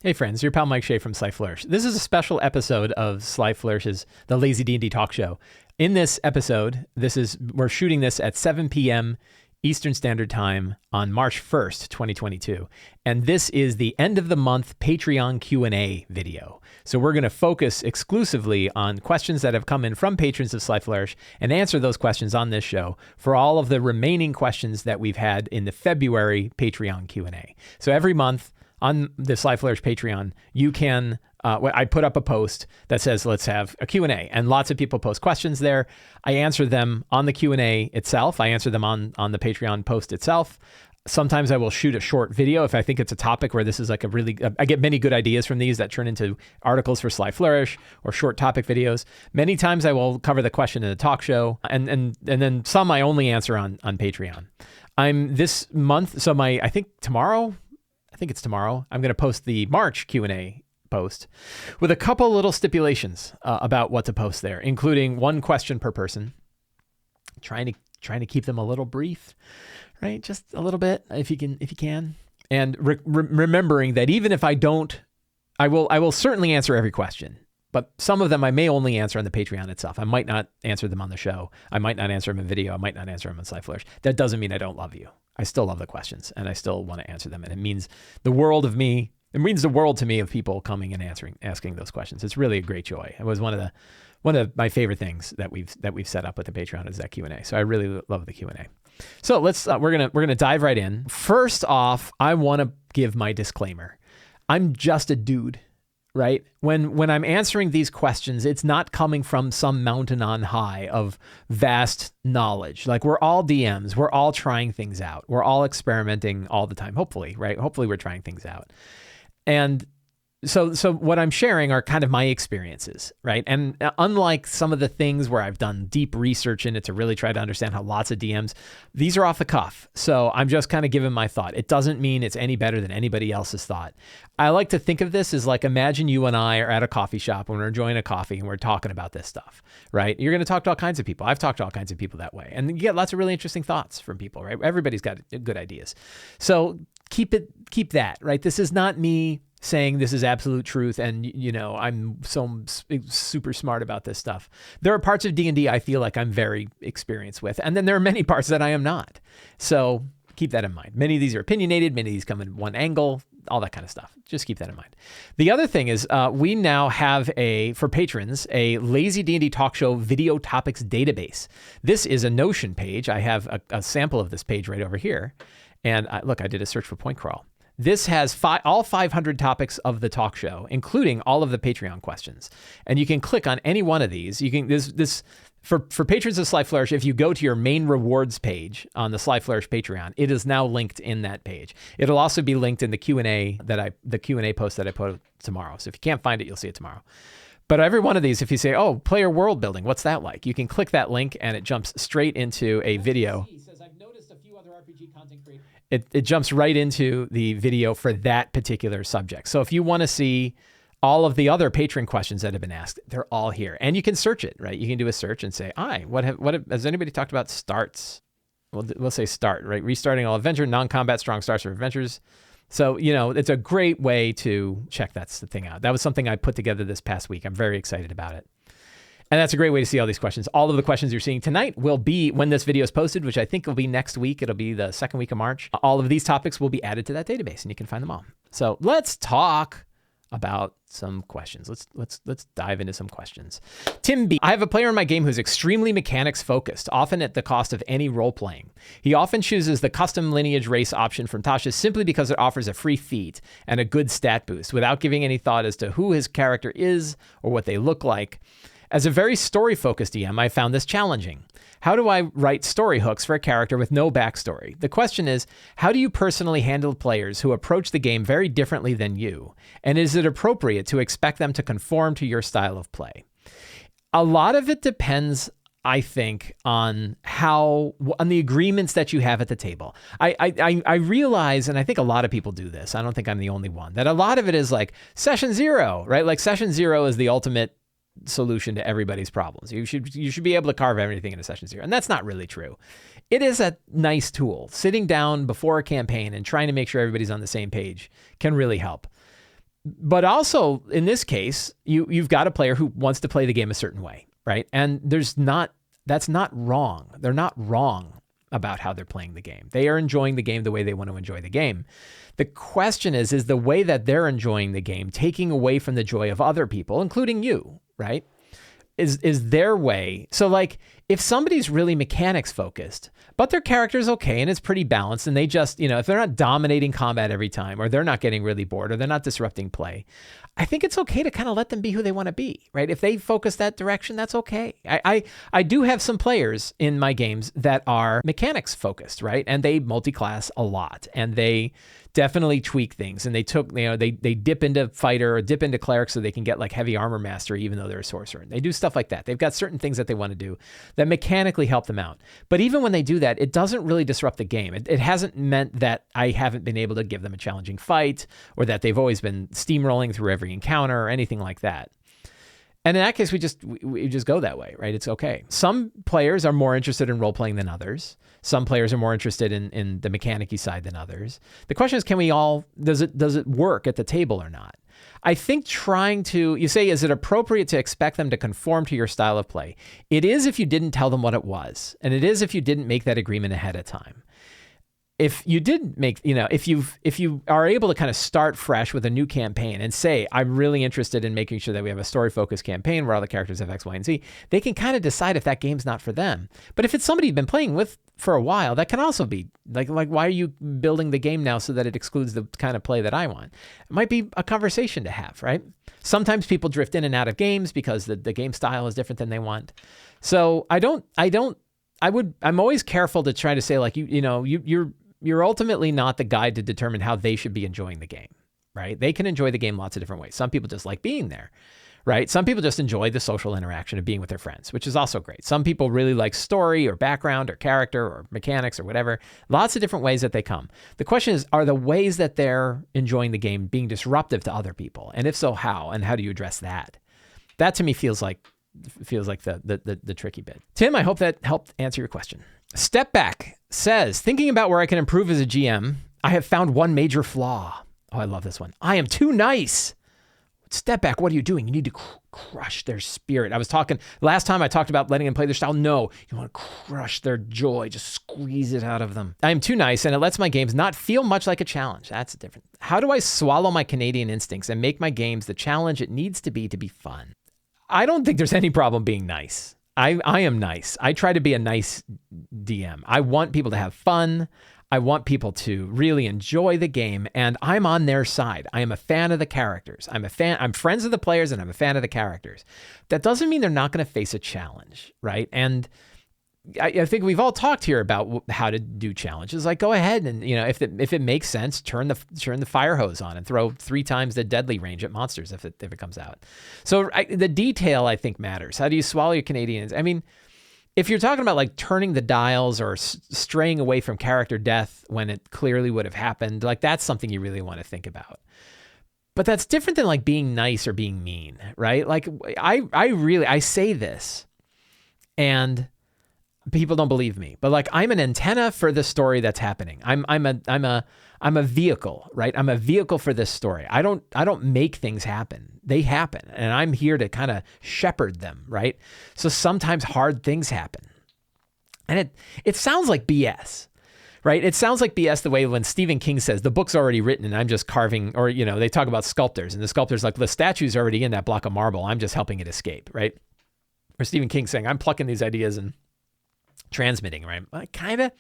Hey friends, your pal Mike Shea from Sly Flourish. This is a special episode of Sly Flourish's The Lazy D&D Talk Show. In this episode, we're shooting this at 7 p.m. Eastern Standard Time on March 1st, 2022. And this is the end of the month Patreon Q&A video. So we're going to focus exclusively on questions that have come in from patrons of Sly Flourish and answer those questions on this show for all of the remaining questions that we've had in the February Patreon Q&A. So every month, on the Sly Flourish Patreon, you can, I put up a post that says, let's have a Q&A. And lots of people post questions there. I answer them on the Q&A itself. I answer them on the Patreon post itself. Sometimes I will shoot a short video if I think it's a topic where this is like I get many good ideas from these that turn into articles for Sly Flourish or short topic videos. Many times I will cover the question in a talk show, and then some I only answer on Patreon. I'm this month, so I think it's tomorrow, I'm going to post the March Q&A post with a couple little stipulations about what to post there, including one question per person, trying to keep them a little brief, right? Just a little bit if you can. And remembering that even if I don't, I will certainly answer every question, but some of them I may only answer on the Patreon itself. I might not answer them on the show. I might not answer them in video. I might not answer them on Sly Flourish. That doesn't mean I don't love you. I still love the questions and I still want to answer them. And it means the world to me of people coming and asking those questions. It's really a great joy. It was one of my favorite things that we've set up with the Patreon is that Q&A. So I really love the Q&A. So we're gonna dive right in. First off, I want to give my disclaimer. I'm just a dude. Right? When I'm answering these questions, it's not coming from some mountain on high of vast knowledge. Like, we're all DMs. We're all trying things out. We're all experimenting all the time, hopefully, right? Hopefully we're trying things out. And so what I'm sharing are kind of my experiences, right? And unlike some of the things where I've done deep research in it to really try to understand how lots of DMs, these are off the cuff. So I'm just kind of giving my thought. It doesn't mean it's any better than anybody else's thought. I like to think of this as like, imagine you and I are at a coffee shop when we're enjoying a coffee and we're talking about this stuff, right? You're going to talk to all kinds of people. I've talked to all kinds of people that way. And you get lots of really interesting thoughts from people, right? Everybody's got good ideas. So keep that, right? This is not me saying this is absolute truth and, I'm so super smart about this stuff. There are parts of D&D I feel like I'm very experienced with, and then there are many parts that I am not. So keep that in mind. Many of these are opinionated, many of these come in one angle, all that kind of stuff. Just keep that in mind. The other thing is we now have for patrons, a Lazy D&D Talk Show video topics database. This is a Notion page. I have a sample of this page right over here. And I did a search for Pointcrawls. This has all 500 topics of the talk show, including all of the Patreon questions. And you can click on any one of these. You can for patrons of Sly Flourish, if you go to your main rewards page on the Sly Flourish Patreon, it is now linked in that page. It'll also be linked in the Q&A post that I put tomorrow. So if you can't find it, you'll see it tomorrow. But every one of these, if you say, "Oh, player world building, what's that like?" You can click that link and it jumps straight into a video. It jumps right into the video for that particular subject. So if you want to see all of the other patron questions that have been asked, they're all here. And you can search it, right? You can do a search and say, what has anybody talked about starts? We'll say start, right? Restarting all adventure, non-combat strong starts for adventures. So, it's a great way to check that thing out. That was something I put together this past week. I'm very excited about it. And that's a great way to see all these questions. All of the questions you're seeing tonight will be when this video is posted, which I think will be next week. It'll be the second week of March. All of these topics will be added to that database and you can find them all. So let's talk about some questions. Let's dive into some questions. Tim B. I have a player in my game who's extremely mechanics focused, often at the cost of any role playing. He often chooses the custom lineage race option from Tasha simply because it offers a free feat and a good stat boost without giving any thought as to who his character is or what they look like. As a very story-focused DM, I found this challenging. How do I write story hooks for a character with no backstory? The question is, how do you personally handle players who approach the game very differently than you? And is it appropriate to expect them to conform to your style of play? A lot of it depends, I think, on the agreements that you have at the table. I realize, and I think a lot of people do this, I don't think I'm the only one, that a lot of it is like session zero, right? Like session zero is the ultimate solution to everybody's problems. You should be able to carve everything into session zero. And that's not really true. It is a nice tool. Sitting down before a campaign and trying to make sure everybody's on the same page can really help. But also in this case, you've got a player who wants to play the game a certain way, right? And that's not wrong. They're not wrong about how they're playing the game. They are enjoying the game the way they want to enjoy the game. The question is the way that they're enjoying the game taking away from the joy of other people, including you, right? Is their way. So like if somebody's really mechanics focused, but their character's okay and it's pretty balanced and they just, if they're not dominating combat every time or they're not getting really bored or they're not disrupting play, I think it's okay to kind of let them be who they want to be, right? If they focus that direction, that's okay. I do have some players in my games that are mechanics focused, right? And they multi-class a lot and they definitely tweak things. And they dip into fighter or dip into cleric so they can get like heavy armor mastery, even though they're a sorcerer. And they do stuff like that. They've got certain things that they want to do that mechanically help them out. But even when they do that, it doesn't really disrupt the game. It hasn't meant that I haven't been able to give them a challenging fight or that they've always been steamrolling through every encounter or anything like that. And in that case, we just go that way, right? It's okay. Some players are more interested in role-playing than others. Some players are more interested in the mechanic-y side than others. The question is, does it work at the table or not? I think you say, is it appropriate to expect them to conform to your style of play? It is if you didn't tell them what it was. And it is if you didn't make that agreement ahead of time. If you did make, if you are able to kind of start fresh with a new campaign and say, I'm really interested in making sure that we have a story-focused campaign where all the characters have X, Y, and Z, they can kind of decide if that game's not for them. But if it's somebody you've been playing with for a while, that can also be like why are you building the game now so that it excludes the kind of play that I want? It might be a conversation to have, right? Sometimes people drift in and out of games because the game style is different than they want. So I'm always careful to try to say like, you're ultimately not the guide to determine how they should be enjoying the game, right? They can enjoy the game lots of different ways. Some people just like being there, right? Some people just enjoy the social interaction of being with their friends, which is also great. Some people really like story or background or character or mechanics or whatever. Lots of different ways that they come. The question is, are the ways that they're enjoying the game being disruptive to other people? And if so, how? And how do you address that? That to me feels like the tricky bit. Tim, I hope that helped answer your question. Step Back says, thinking about where I can improve as a GM, I have found one major flaw. Oh, I love this one. I am too nice. Step Back, what are you doing? You need to crush their spirit. Last time I talked about letting them play their style. No, you want to crush their joy. Just squeeze it out of them. I am too nice, and it lets my games not feel much like a challenge. That's different. How do I swallow my Canadian instincts and make my games the challenge it needs to be fun? I don't think there's any problem being nice. I am nice. I try to be a nice DM. I want people to have fun. I want people to really enjoy the game, and I'm on their side. I am a fan of the characters. I'm friends with the players, and I'm a fan of the characters. That doesn't mean they're not going to face a challenge, right? And I think we've all talked here about how to do challenges. Like, go ahead and, if it makes sense, turn the fire hose on and throw 3 times the deadly range at monsters if it comes out. So the detail, I think, matters. How do you swallow your Canadians? I mean, if you're talking about like turning the dials or straying away from character death when it clearly would have happened, like that's something you really want to think about. But that's different than like being nice or being mean, right? Like I say this and people don't believe me, but like I'm an antenna for the story that's happening. I'm a vehicle, right? I'm a vehicle for this story. I don't make things happen. They happen, and I'm here to kind of shepherd them, right? So sometimes hard things happen, and it sounds like BS, right? It sounds like BS the way when Stephen King says the book's already written and I'm just carving, or they talk about sculptors and the sculptor's like the statue's already in that block of marble. I'm just helping it escape, right? Or Stephen King saying I'm plucking these ideas and transmitting, right? Kind of.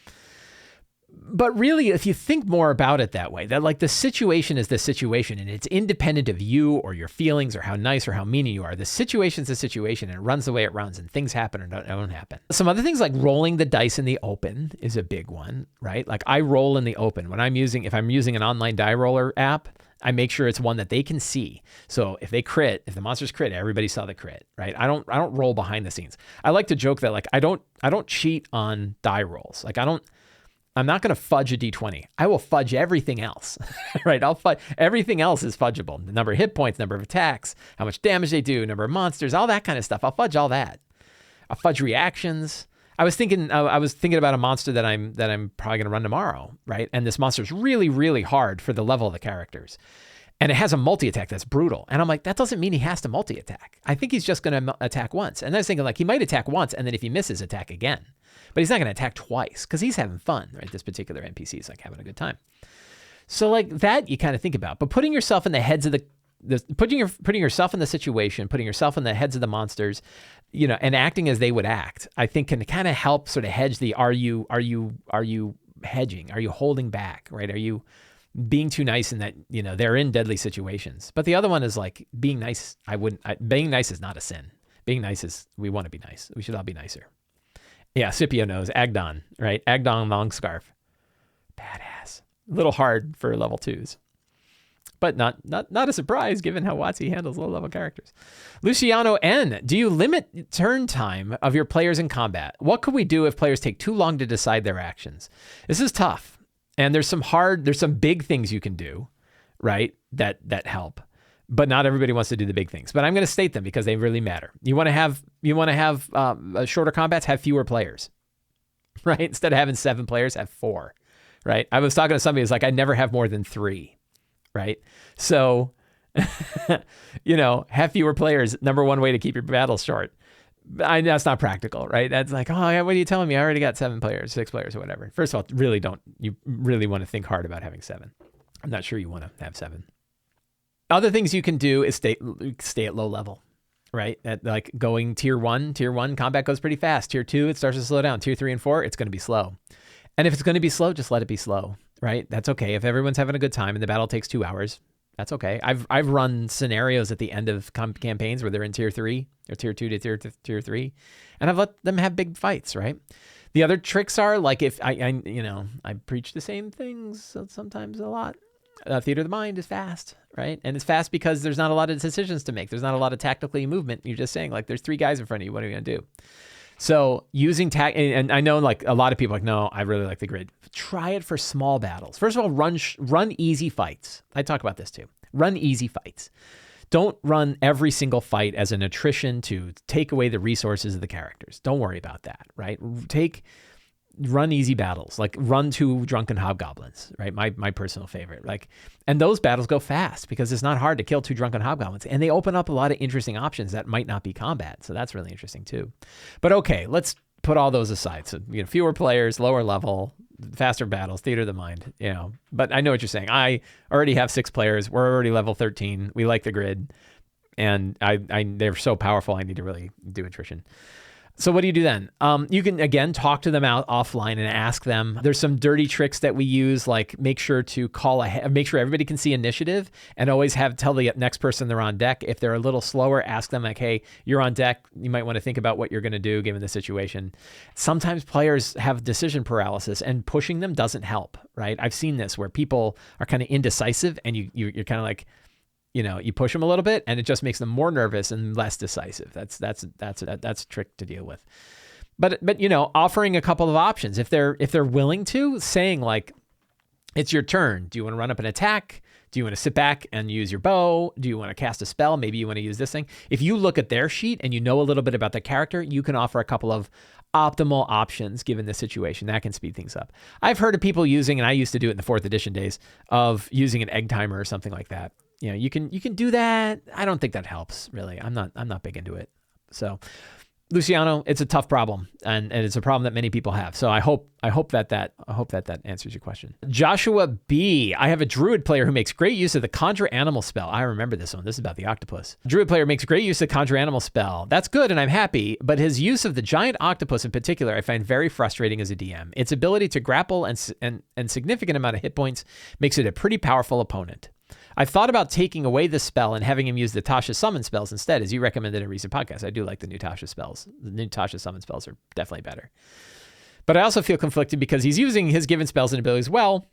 But really, if you think more about it that way, that like the situation is the situation and it's independent of you or your feelings or how nice or how mean you are. The situation's the situation and it runs the way it runs and things happen or don't happen. Some other things like rolling the dice in the open is a big one, right? Like I roll in the open. If I'm using an online die roller app, I make sure it's one that they can see. So if the monsters crit, everybody saw the crit, right? I don't roll behind the scenes. I like to joke that like I don't cheat on die rolls. Like I'm not going to fudge a D20. I will fudge everything else, right? Everything else is fudgeable. The number of hit points, number of attacks, how much damage they do, number of monsters, all that kind of stuff. I'll fudge all that. I'll fudge reactions. I was thinking about a monster that I'm probably going to run tomorrow, right? And this monster is really, really hard for the level of the characters. And it has a multi-attack that's brutal. And I'm like, that doesn't mean he has to multi-attack. I think he's just going to attack once. And I was thinking, like, he might attack once, and then if he misses, attack again. But he's not going to attack twice because he's having fun, right? This particular NPC is like having a good time. So like that you kind of think about. But putting yourself in the heads of putting yourself in the situation, putting yourself in the heads of the monsters, and acting as they would act, I think can kind of help sort of hedge the are you hedging? Are you holding back, right? Are you being too nice in that, they're in deadly situations? But the other one is like being nice. Being nice is not a sin. Being nice is, we want to be nice. We should all be nicer. Yeah, Scipio knows. Agdon, right? Agdon Longscarf. Badass. A little hard for level 2s. But not a surprise given how WotC handles low-level characters. Luciano N. Do you limit turn time of your players in combat? What could we do if players take too long to decide their actions? This is tough. And there's some big things you can do, right? That help. But not everybody wants to do the big things. But I'm going to state them because they really matter. You want to have shorter combats, have fewer players, right? Instead of having 7 players, have 4, right? I was talking to somebody who's like, I never have more than 3, right? So, have fewer players. Number one way to keep your battles short. That's not practical, right? That's like, oh, what are you telling me? I already got 7 players, 6 players, or whatever. First of all, you really want to think hard about having 7. I'm not sure you want to have 7. Other things you can do is stay at low level, right? At like going tier 1, combat goes pretty fast. Tier 2, it starts to slow down. Tier 3 and 4, it's going to be slow. And if it's going to be slow, just let it be slow, right? That's okay. If everyone's having a good time and the battle takes 2 hours, that's okay. I've run scenarios at the end of campaigns where they're in tier 3 or tier 2 to tier 3, and I've let them have big fights, right? The other tricks are like if I preach the same things sometimes a lot. Theater of the mind is fast, right? And it's fast because there's not a lot of decisions to make. There's not a lot of tactically movement. You're just saying like, there's 3 guys in front of you. What are you going to do? So using and I know like a lot of people are like, no, I really like the grid. Try it for small battles. First of all, run easy fights. I talk about this too. Run easy fights. Don't run every single fight as an attrition to take away the resources of the characters. Don't worry about that, right? Run easy battles, like run 2 drunken hobgoblins, right? My personal favorite. And those battles go fast because it's not hard to kill 2 drunken hobgoblins, and they open up a lot of interesting options that might not be combat. So that's really interesting too. But okay, let's put all those aside. So fewer players, lower level, faster battles, theater of the mind. But I know what you're saying. I already have 6 players. We're already level 13. We like the grid, and they're so powerful. I need to really do attrition. So what do you do then? You can, again, talk to them out offline and ask them. There's some dirty tricks that we use, like make sure to call ahead, make sure everybody can see initiative, and always tell the next person they're on deck. If they're a little slower, ask them like, hey, you're on deck. You might want to think about what you're going to do given the situation. Sometimes players have decision paralysis, and pushing them doesn't help, right? I've seen this where people are kind of indecisive, and you're kind of like, you push them a little bit and it just makes them more nervous and less decisive. That's a trick to deal with. But offering a couple of options, if they're willing to, saying like, it's your turn. Do you want to run up and attack? Do you want to sit back and use your bow? Do you want to cast a spell? Maybe you want to use this thing. If you look at their sheet and you know a little bit about the character, you can offer a couple of optimal options given the situation. That can speed things up. I've heard of people using, and I used to do it in the 4th edition days, of using an egg timer or something like that. You can do that. I don't think that helps really. I'm not big into it. So Luciano, it's a tough problem, and it's a problem that many people have. So I hope that answers your question. Joshua B. I have a druid player who makes great use of the conjure animal spell. I remember this one. This is about the octopus. Druid player makes great use of the conjure animal spell. That's good, and I'm happy. But his use of the giant octopus in particular, I find very frustrating as a DM. Its ability to grapple and significant amount of hit points makes it a pretty powerful opponent. I've thought about taking away the spell and having him use the Tasha summon spells instead, as you recommended in a recent podcast. I do like the new Tasha spells. The new Tasha summon spells are definitely better. But I also feel conflicted because he's using his given spells and abilities well,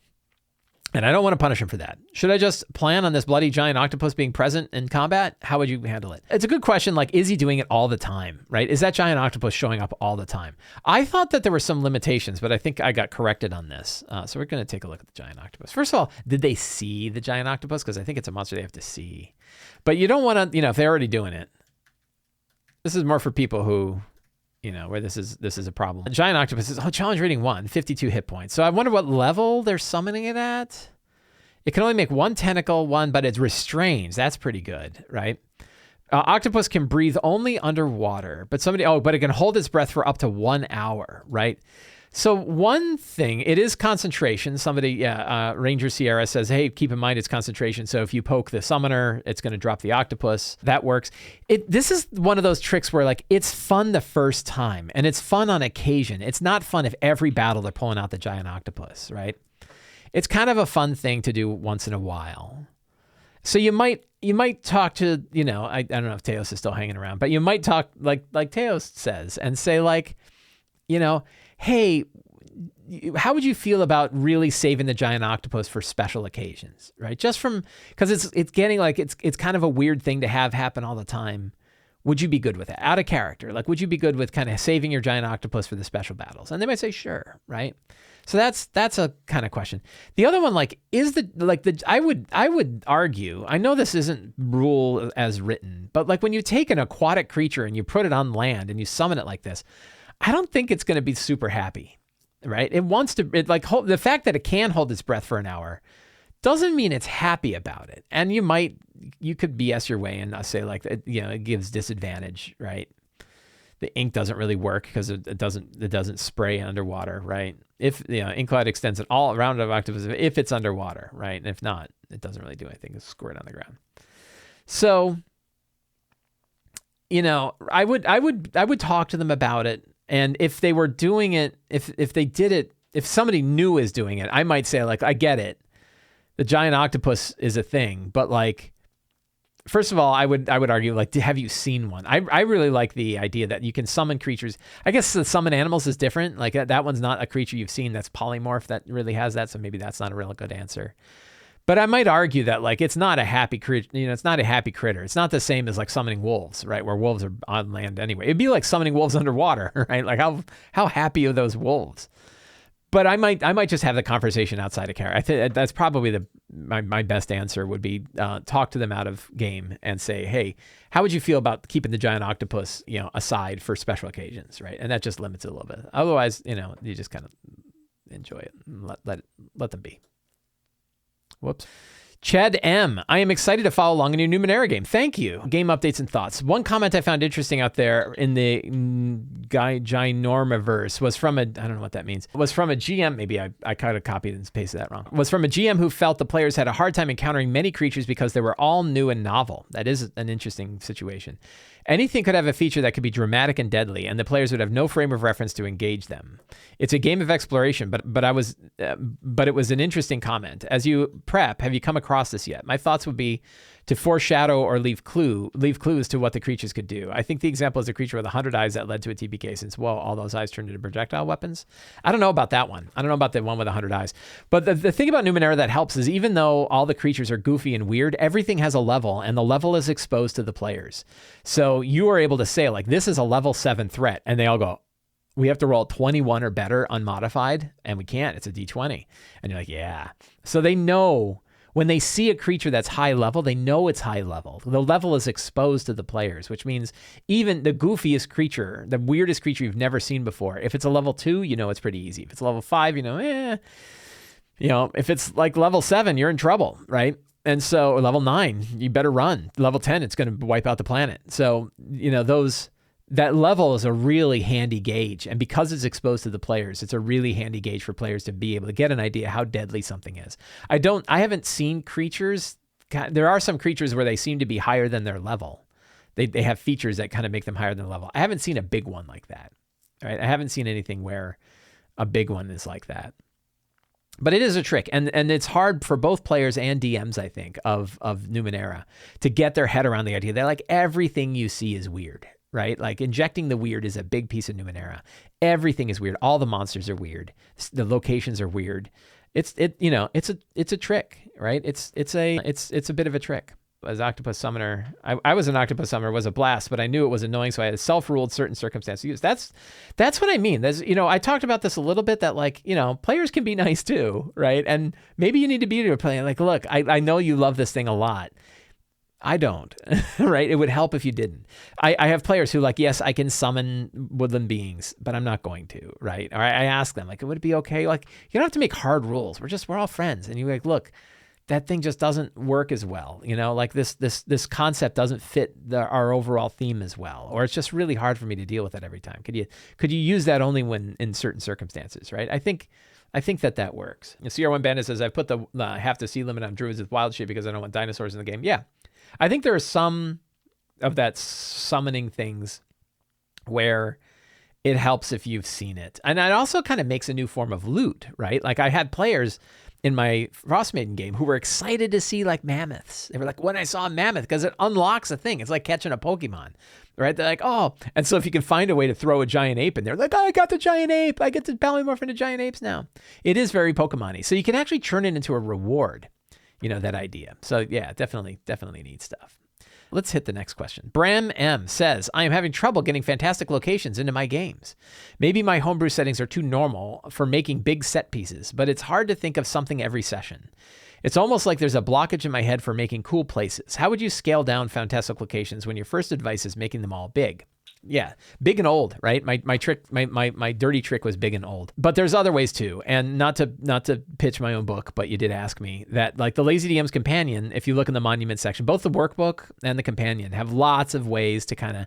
and I don't want to punish him for that. Should I just plan on this bloody giant octopus being present in combat? How would you handle it? It's a good question. Like, is he doing it all the time, right? Is that giant octopus showing up all the time? I thought that there were some limitations, but I think I got corrected on this. So we're going to take a look at the giant octopus. First of all, did they see the giant octopus? Because I think it's a monster they have to see. But you don't want to, if they're already doing it. This is more for people who, where this is a problem. The giant octopus is challenge rating 1, 52 hit points. So I wonder what level they're summoning it at. It can only make one tentacle, but it restrains. That's pretty good, right? Octopus can breathe only underwater, but it can hold its breath for up to 1 hour, right? So one thing, it is concentration. Ranger Sierra says, hey, keep in mind it's concentration. So if you poke the summoner, it's going to drop the octopus. That works. This is one of those tricks where like it's fun the first time and it's fun on occasion. It's not fun if every battle they're pulling out the giant octopus, right? It's kind of a fun thing to do once in a while. So you might talk to, I don't know if Teos is still hanging around, but you might talk like Teos says and say like, hey, how would you feel about really saving the giant octopus for special occasions, right? Just because it's getting like, it's kind of a weird thing to have happen all the time. Would you be good with it? Out of character, like, would you be good with kind of saving your giant octopus for the special battles? And they might say, sure, right? So that's a kind of question. The other one, I would argue, I know this isn't rule as written, but like when you take an aquatic creature and you put it on land and you summon it like this, I don't think it's going to be super happy, right? The fact that it can hold its breath for an hour doesn't mean it's happy about it. And you could BS your way and say like, it gives disadvantage, right? The ink doesn't really work because it doesn't spray underwater, right? If ink cloud extends it all around of octopus if it's underwater, right? And if not, it doesn't really do anything. It's squirt on the ground. So, I would talk to them about it. And if they were doing it, if they did it, if somebody new is doing it, I might say like, I get it. The giant octopus is a thing, but like, first of all, I would argue, like, have you seen one? I really like the idea that you can summon creatures. I guess the summon animals is different. Like that one's not a creature you've seen that's polymorph that really has that. So maybe that's not a real good answer. But I might argue that like it's not a happy critter. It's not a happy critter. It's not the same as like summoning wolves, right? Where wolves are on land anyway. It'd be like summoning wolves underwater, right? Like how happy are those wolves? But I might just have the conversation outside of character. I think that's probably my best answer would be talk to them out of game and say, hey, how would you feel about keeping the giant octopus, aside for special occasions, right? And that just limits it a little bit. Otherwise, you just kind of enjoy it and let them be. Whoops. Chad M. I am excited to follow along in your Numenera game. Thank you. Game updates and thoughts. One comment I found interesting out there in the Ginormiverse was from I don't know what that means. Was from a GM. Maybe I kind of copied and pasted that wrong. Was from a GM who felt the players had a hard time encountering many creatures because they were all new and novel. That is an interesting situation. Anything could have a feature that could be dramatic and deadly, and the players would have no frame of reference to engage them. It's a game of exploration, but it was an interesting comment. As you prep, have you come across this yet? My thoughts would be to foreshadow or leave clues to what the creatures could do. I think the example is a creature with 100 eyes that led to a TPK, since, well, all those eyes turned into projectile weapons. I don't know about that one. I don't know about the one with 100 eyes. But the thing about Numenera that helps is even though all the creatures are goofy and weird, everything has a level, and the level is exposed to the players. So you are able to say, like, this is a level 7 threat, and they all go, we have to roll 21 or better unmodified, and we can't. It's a D20. And you're like, yeah. So they know. When they see a creature that's high level, they know it's high level. The level is exposed to the players, which means even the goofiest creature, the weirdest creature you've never seen before, if it's a level 2, it's pretty easy. If it's level 5, if it's like level 7, you're in trouble, right? And so, or level 9, you better run. Level 10, it's going to wipe out the planet. So, that level is a really handy gauge. And because it's exposed to the players, it's a really handy gauge for players to be able to get an idea how deadly something is. I haven't seen creatures. There are some creatures where they seem to be higher than their level. They have features that kind of make them higher than their level. I haven't seen a big one like that. Right? I haven't seen anything where a big one is like that. But it is a trick, and it's hard for both players and DMs, I think, of Numenera to get their head around the idea that like everything you see is weird. Right? Like injecting the weird is a big piece of Numenera. Everything is weird. All the monsters are weird. The locations are weird. It's a trick, right? It's a bit of a trick. As Octopus Summoner, I was an Octopus Summoner, was a blast, but I knew it was annoying, so I had self-ruled certain circumstances to use. That's what I mean. There's, I talked about this a little bit, that like, players can be nice too, right? And maybe you need to be playing like, look, I know you love this thing a lot. I don't, right? It would help if you didn't. I have players who like, yes, I can summon woodland beings, but I'm not going to, right? Or I ask them, like, would it be okay? Like, you don't have to make hard rules. We're all friends. And you're like, look, that thing just doesn't work as well. Like this concept doesn't fit our overall theme as well, or it's just really hard for me to deal with that every time. Could you use that only when in certain circumstances, right? I think that works. CR1 Bandit says, I've put the half the sea limit on Druids with wild shape because I don't want dinosaurs in the game. Yeah, I think there are some of that summoning things where it helps if you've seen it. And it also kind of makes a new form of loot, right? Like I had players in my Frostmaiden game who were excited to see like mammoths. They were like, when I saw a mammoth, because it unlocks a thing. It's like catching a Pokemon, right? They're like, oh. And so if you can find a way to throw a giant ape in there, like, I got the giant ape. I get to polymorph into giant apes now. It is very Pokemon-y. So you can actually turn it into a reward, that idea. So yeah, definitely neat stuff. Let's hit the next question. Bram M says, I am having trouble getting fantastic locations into my games. Maybe my homebrew settings are too normal for making big set pieces, but it's hard to think of something every session. It's almost like there's a blockage in my head for making cool places. How would you scale down fantastic locations when your first advice is making them all big? Yeah, big and old, right? My dirty trick was big and old. But there's other ways too. And not to pitch my own book, but you did ask me that, like the Lazy DM's Companion, if you look in the monument section, both the workbook and the companion have lots of ways to kind of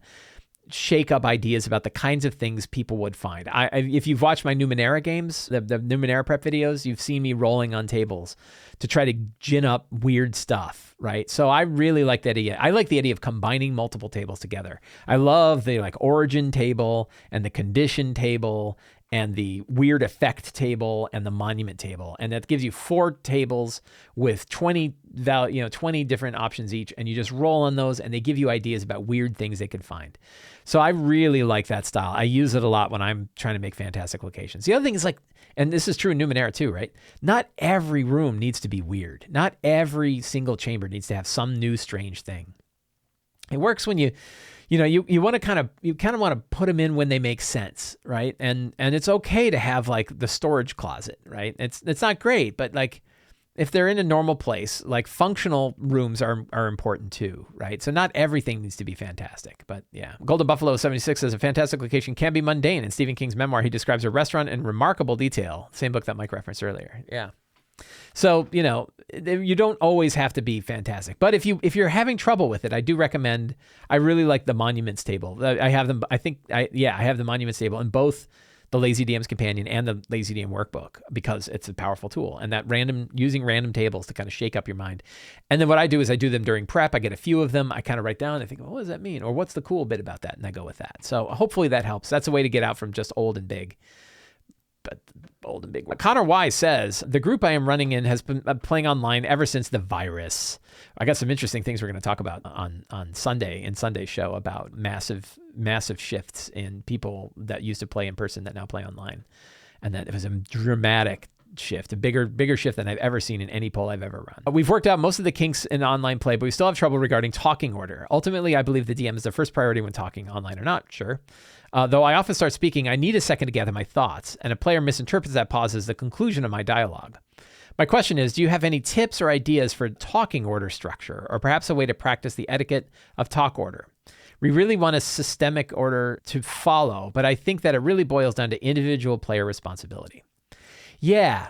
shake up ideas about the kinds of things people would find. If you've watched my Numenera games, the Numenera prep videos, you've seen me rolling on tables to try to gin up weird stuff, right? So I really like that idea. I like the idea of combining multiple tables together. I love the like origin table and the condition table and the weird effect table and the monument table. And that gives you 4 tables with 20 different options each. And you just roll on those and they give you ideas about weird things they could find. So I really like that style. I use it a lot when I'm trying to make fantastic locations. The other thing is like, and this is true in Numenera too, right? Not every room needs to be weird. Not every single chamber needs to have some new strange thing. It works when you want to kind of want to put them in when they make sense, right? And it's okay to have like the storage closet, right? It's not great, but like if they're in a normal place, like functional rooms are important too, right? So not everything needs to be fantastic, but yeah. Golden Buffalo 76 says a fantastic location can be mundane. In Stephen King's memoir, he describes a restaurant in remarkable detail. Same book that Mike referenced earlier. Yeah. So, you don't always have to be fantastic, but if you're having trouble with it, I do recommend, I really like the monuments table. I have them. I have the monuments table in both the Lazy DM's Companion and the Lazy DM Workbook because it's a powerful tool, and that using random tables to kind of shake up your mind. And then what I do is I do them during prep. I get a few of them. I kind of write down and think, well, what does that mean? Or what's the cool bit about that? And I go with that. So hopefully that helps. That's a way to get out from just old and big. But bold and big. Connor Y says, the group I am running in has been playing online ever since the virus. I got some interesting things we're going to talk about on Sunday, in Sunday's show, about massive shifts in people that used to play in person that now play online. And that it was a dramatic shift, a bigger shift than I've ever seen in any poll I've ever run. We've worked out most of the kinks in online play, but we still have trouble regarding talking order. Ultimately, I believe the DM is the first priority when talking online or not, sure. Though I often start speaking, I need a second to gather my thoughts, and a player misinterprets that pause as the conclusion of my dialogue. My question is, do you have any tips or ideas for talking order structure, or perhaps a way to practice the etiquette of talk order? We really want a systemic order to follow, but I think that it really boils down to individual player responsibility. Yeah.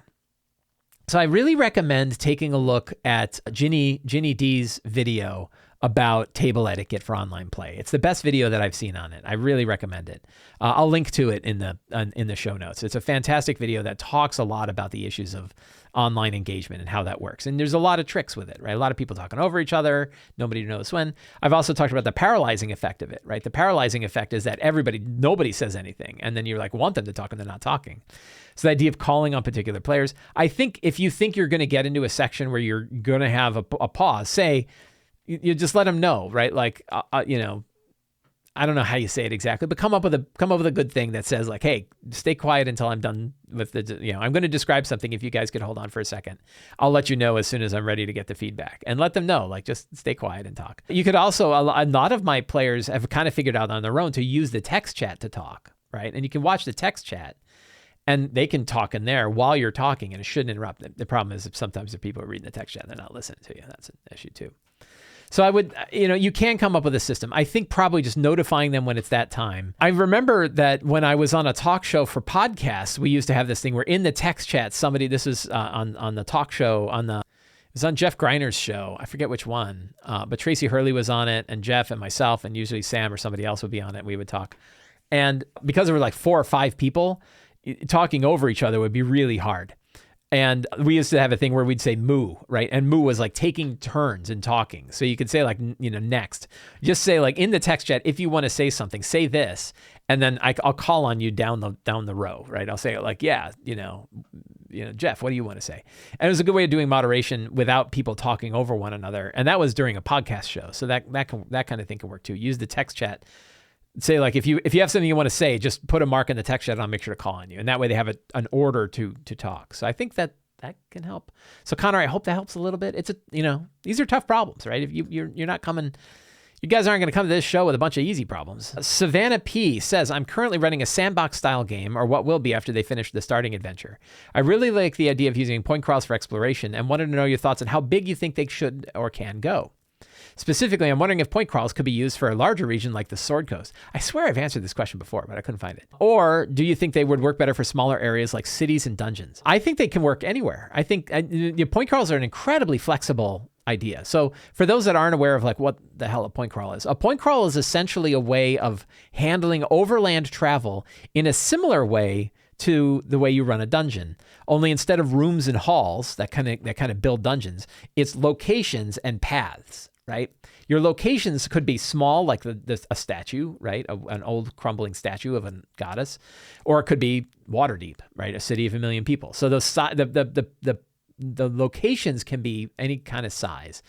So I really recommend taking a look at Ginni D's video about table etiquette for online play. It's the best video that I've seen on it. I really recommend it. I'll link to it in the show notes. It's a fantastic video that talks a lot about the issues of online engagement and how that works. And there's a lot of tricks with it, right? A lot of people talking over each other. Nobody knows when. I've also talked about the paralyzing effect of it, right? The paralyzing effect is that nobody says anything. And then you want them to talk and they're not talking. So the idea of calling on particular players. I think if you think you're going to get into a section where you're going to have a pause, say, you just let them know, right? Like, I don't know how you say it exactly, but come up with a good thing that says like, hey, stay quiet until I'm done with I'm going to describe something. If you guys could hold on for a second, I'll let you know as soon as I'm ready to get the feedback, and let them know, like, just stay quiet and talk. You could also, a lot of my players have kind of figured out on their own to use the text chat to talk, right? And you can watch the text chat and they can talk in there while you're talking, and it shouldn't interrupt. The problem is sometimes the people are reading the text chat, they're not listening to you. That's an issue too. So I would, you can come up with a system. I think probably just notifying them when it's that time. I remember that when I was on a talk show for podcasts, we used to have this thing where in the text chat, this is on the talk show, was on Jeff Griner's show. I forget which one, but Tracy Hurley was on it, and Jeff and myself, and usually Sam or somebody else would be on it. We would talk. And because there were like 4 or 5 people, talking over each other would be really hard. And we used to have a thing where we'd say moo, right? And moo was like taking turns in talking. So you could say like, next. Just say like in the text chat, if you want to say something, say this. And then I'll call on you down the row, right? I'll say like, yeah, Jeff, what do you want to say? And it was a good way of doing moderation without people talking over one another. And that was during a podcast show. So that kind of thing can work too. Use the text chat. Say like, if you have something you want to say, just put a mark in the text chat and I'll make sure to call on you. And that way they have an order to talk. So I think that can help. So Connor, I hope that helps a little bit. It's these are tough problems, right? If you're not coming, you guys aren't going to come to this show with a bunch of easy problems. Savannah P says, I'm currently running a sandbox style game, or what will be after they finish the starting adventure. I really like the idea of using Pointcrawls for exploration and wanted to know your thoughts on how big you think they should or can go. Specifically, I'm wondering if Pointcrawls could be used for a larger region like the Sword Coast. I swear I've answered this question before, but I couldn't find it. Or do you think they would work better for smaller areas like cities and dungeons? I think they can work anywhere. I think Pointcrawls are an incredibly flexible idea. So for those that aren't aware of like what the hell a Pointcrawl is essentially a way of handling overland travel in a similar way to the way you run a dungeon. Only instead of rooms and halls that kind of build dungeons, it's locations and paths. Right? Your locations could be small, like a statue, right? An old crumbling statue of a goddess, or it could be water deep, right? A city of 1 million people. So the locations can be any kind of size.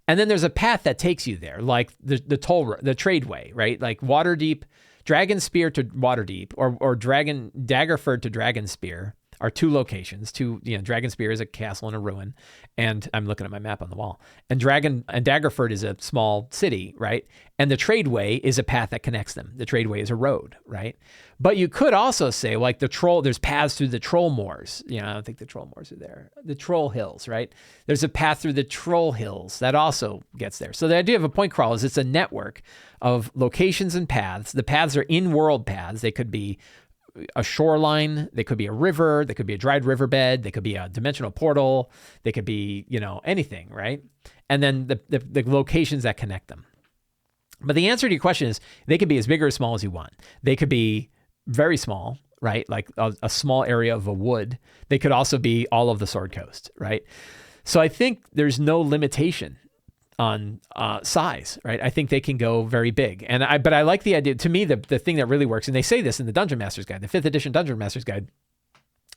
And then there's a path that takes you there, like the tradeway, right? Like Waterdeep, Dragon Spear to Waterdeep, or Daggerford to Dragon Spear are 2 locations. Dragon Spear is a castle and a ruin, and I'm looking at my map on the wall. And Daggerford is a small city, right? And the Tradeway is a path that connects them. The Tradeway is a road, right? But you could also say, like there's paths through the Troll Moors. I don't think the Troll Moors are there. The Troll Hills, right? There's a path through the Troll Hills that also gets there. So the idea of a point crawl is it's a network of locations and paths. The paths are in-world paths. They could be a shoreline, they could be a river, they could be a dried riverbed, they could be a dimensional portal, they could be, anything, right? And then the locations that connect them. But the answer to your question is they could be as big or as small as you want. They could be very small, right? Like a small area of a wood. They could also be all of the Sword Coast, right? So I think there's no limitation on size, right? I think they can go very big. But I like the idea. To me, the thing that really works, and they say this in the Dungeon Master's Guide, the 5th edition Dungeon Master's Guide,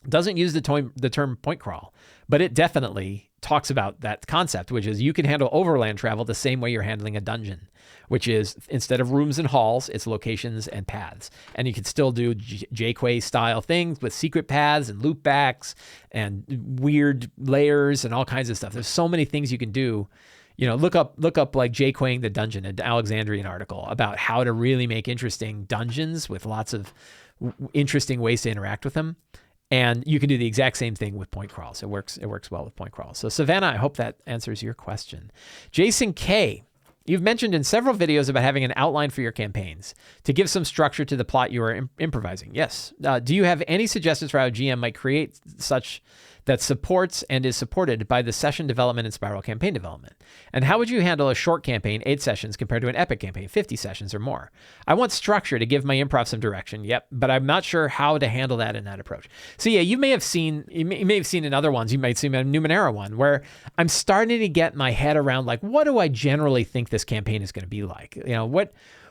doesn't use the term point crawl, but it definitely talks about that concept, which is you can handle overland travel the same way you're handling a dungeon, which is instead of rooms and halls, it's locations and paths. And you can still do JQuay style things with secret paths and loop backs and weird layers and all kinds of stuff. There's so many things you can do. Look up like JQuaying the Dungeon, an Alexandrian article about how to really make interesting dungeons with lots of interesting ways to interact with them. And you can do the exact same thing with point crawls. It works well with point crawls. So Savannah, I hope that answers your question. Jason K, you've mentioned in several videos about having an outline for your campaigns to give some structure to the plot you are improvising. Yes. Do you have any suggestions for how a GM might create such that supports and is supported by the session development and spiral campaign development? And how would you handle a short campaign, 8 sessions, compared to an epic campaign, 50 sessions or more? I want structure to give my improv some direction, but I'm not sure how to handle that in that approach. So yeah, you may have seen in other ones, you might see a Numenera one, where I'm starting to get my head around, like, what do I generally think this campaign is going to be like?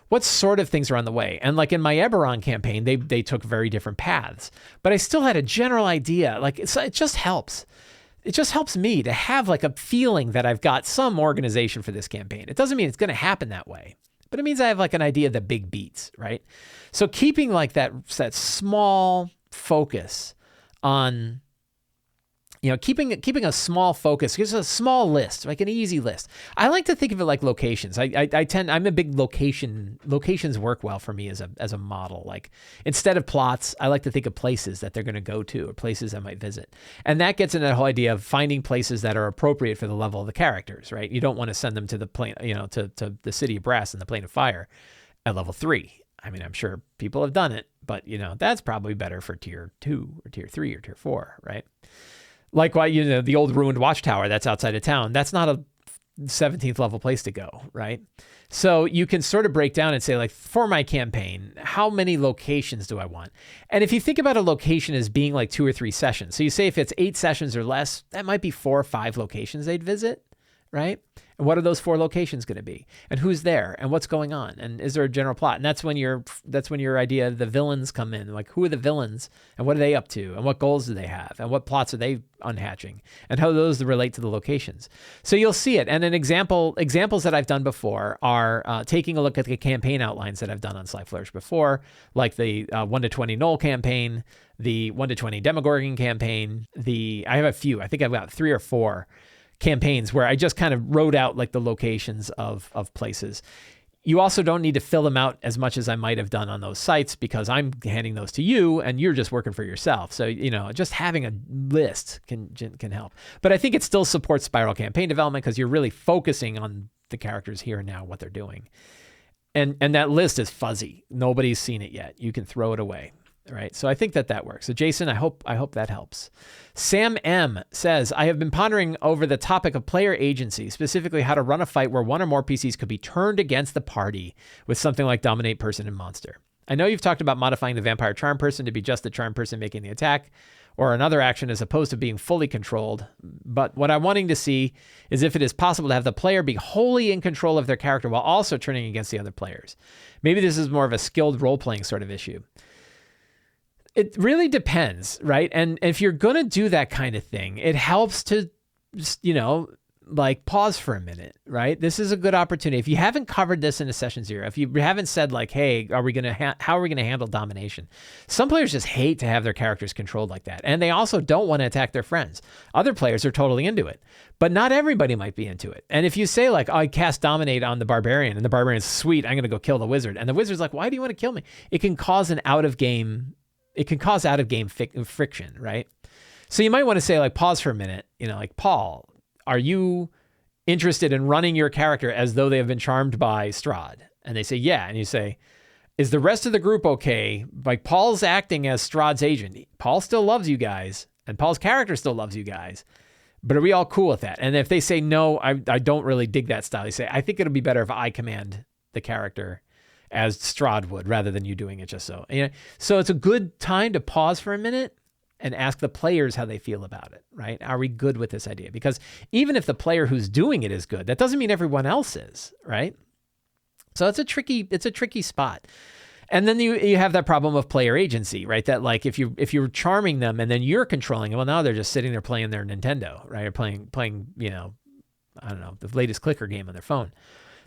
What sort of things are on the way? And like in my Eberron campaign, they took very different paths, but I still had a general idea. Like it just helps. It just helps me to have like a feeling that I've got some organization for this campaign. It doesn't mean it's going to happen that way, but it means I have like an idea of the big beats, right? So keeping like that small focus on, keeping a small focus, just a small list, like an easy list. I like to think of it like locations. I'm a big locations work well for me as a model. Like instead of plots, I like to think of places that they're going to go to or places I might visit. And that gets into that whole idea of finding places that are appropriate for the level of the characters, right? You don't want to send them to the plane, to the City of Brass and the Plane of Fire at level 3. I mean, I'm sure people have done it, but that's probably better for tier 2 or tier 3 or tier 4, right? Like why, the old ruined watchtower that's outside of town, that's not a 17th level place to go, right? So you can sort of break down and say, like, for my campaign, how many locations do I want? And if you think about a location as being like 2 or 3 sessions, so you say if it's 8 sessions or less, that might be 4 or 5 locations they'd visit, right? And what are those 4 locations going to be? And who's there? And what's going on? And is there a general plot? And that's when your idea of the villains come in. Like, who are the villains? And what are they up to? And what goals do they have? And what plots are they unhatching? And how those relate to the locations. So you'll see it. And examples that I've done before are taking a look at the campaign outlines that I've done on Sly Flourish before, like the 1 to 20 Knoll campaign, the 1 to 20 Demogorgon campaign. I have a few. I think I've got 3 or 4 campaigns where I just kind of wrote out like the locations of places. You also don't need to fill them out as much as I might have done on those sites because I'm handing those to you and you're just working for yourself. So, just having a list can help. But I think it still supports spiral campaign development because you're really focusing on the characters here and now, what they're doing. And that list is fuzzy. Nobody's seen it yet. You can throw it away. Right. So I think that works. So Jason, I hope that helps. Sam M says, I have been pondering over the topic of player agency, specifically how to run a fight where 1 or more PCs could be turned against the party with something like dominate person and monster. I know you've talked about modifying the vampire charm person to be just the charm person making the attack or another action as opposed to being fully controlled. But what I'm wanting to see is if it is possible to have the player be wholly in control of their character while also turning against the other players. Maybe this is more of a skilled role-playing sort of issue. It really depends, right? And if you're going to do that kind of thing, it helps to, pause for a minute, right? This is a good opportunity. If you haven't covered this in a session 0, if you haven't said like, hey, how are we going to handle domination? Some players just hate to have their characters controlled like that. And they also don't want to attack their friends. Other players are totally into it, but not everybody might be into it. And if you say like, I cast dominate on the barbarian and the barbarian's sweet, I'm going to go kill the wizard. And the wizard's like, why do you want to kill me? It can cause out of game friction, right? So you might want to say like, pause for a minute, like, Paul, are you interested in running your character as though they have been charmed by Strahd? And they say, yeah. And you say, is the rest of the group okay? Like, Paul's acting as Strahd's agent. Paul still loves you guys and Paul's character still loves you guys, but are we all cool with that? And if they say, no, I don't really dig that style, you say, I think it'll be better if I command the character as Strahd would, rather than you doing it just so. So it's a good time to pause for a minute and ask the players how they feel about it, right? Are we good with this idea? Because even if the player who's doing it is good, that doesn't mean everyone else is, right? So it's a tricky spot. And then you have that problem of player agency, right? That like if you're charming them and then you're controlling them, well, now they're just sitting there playing their Nintendo, right? Or playing I don't know, the latest clicker game on their phone.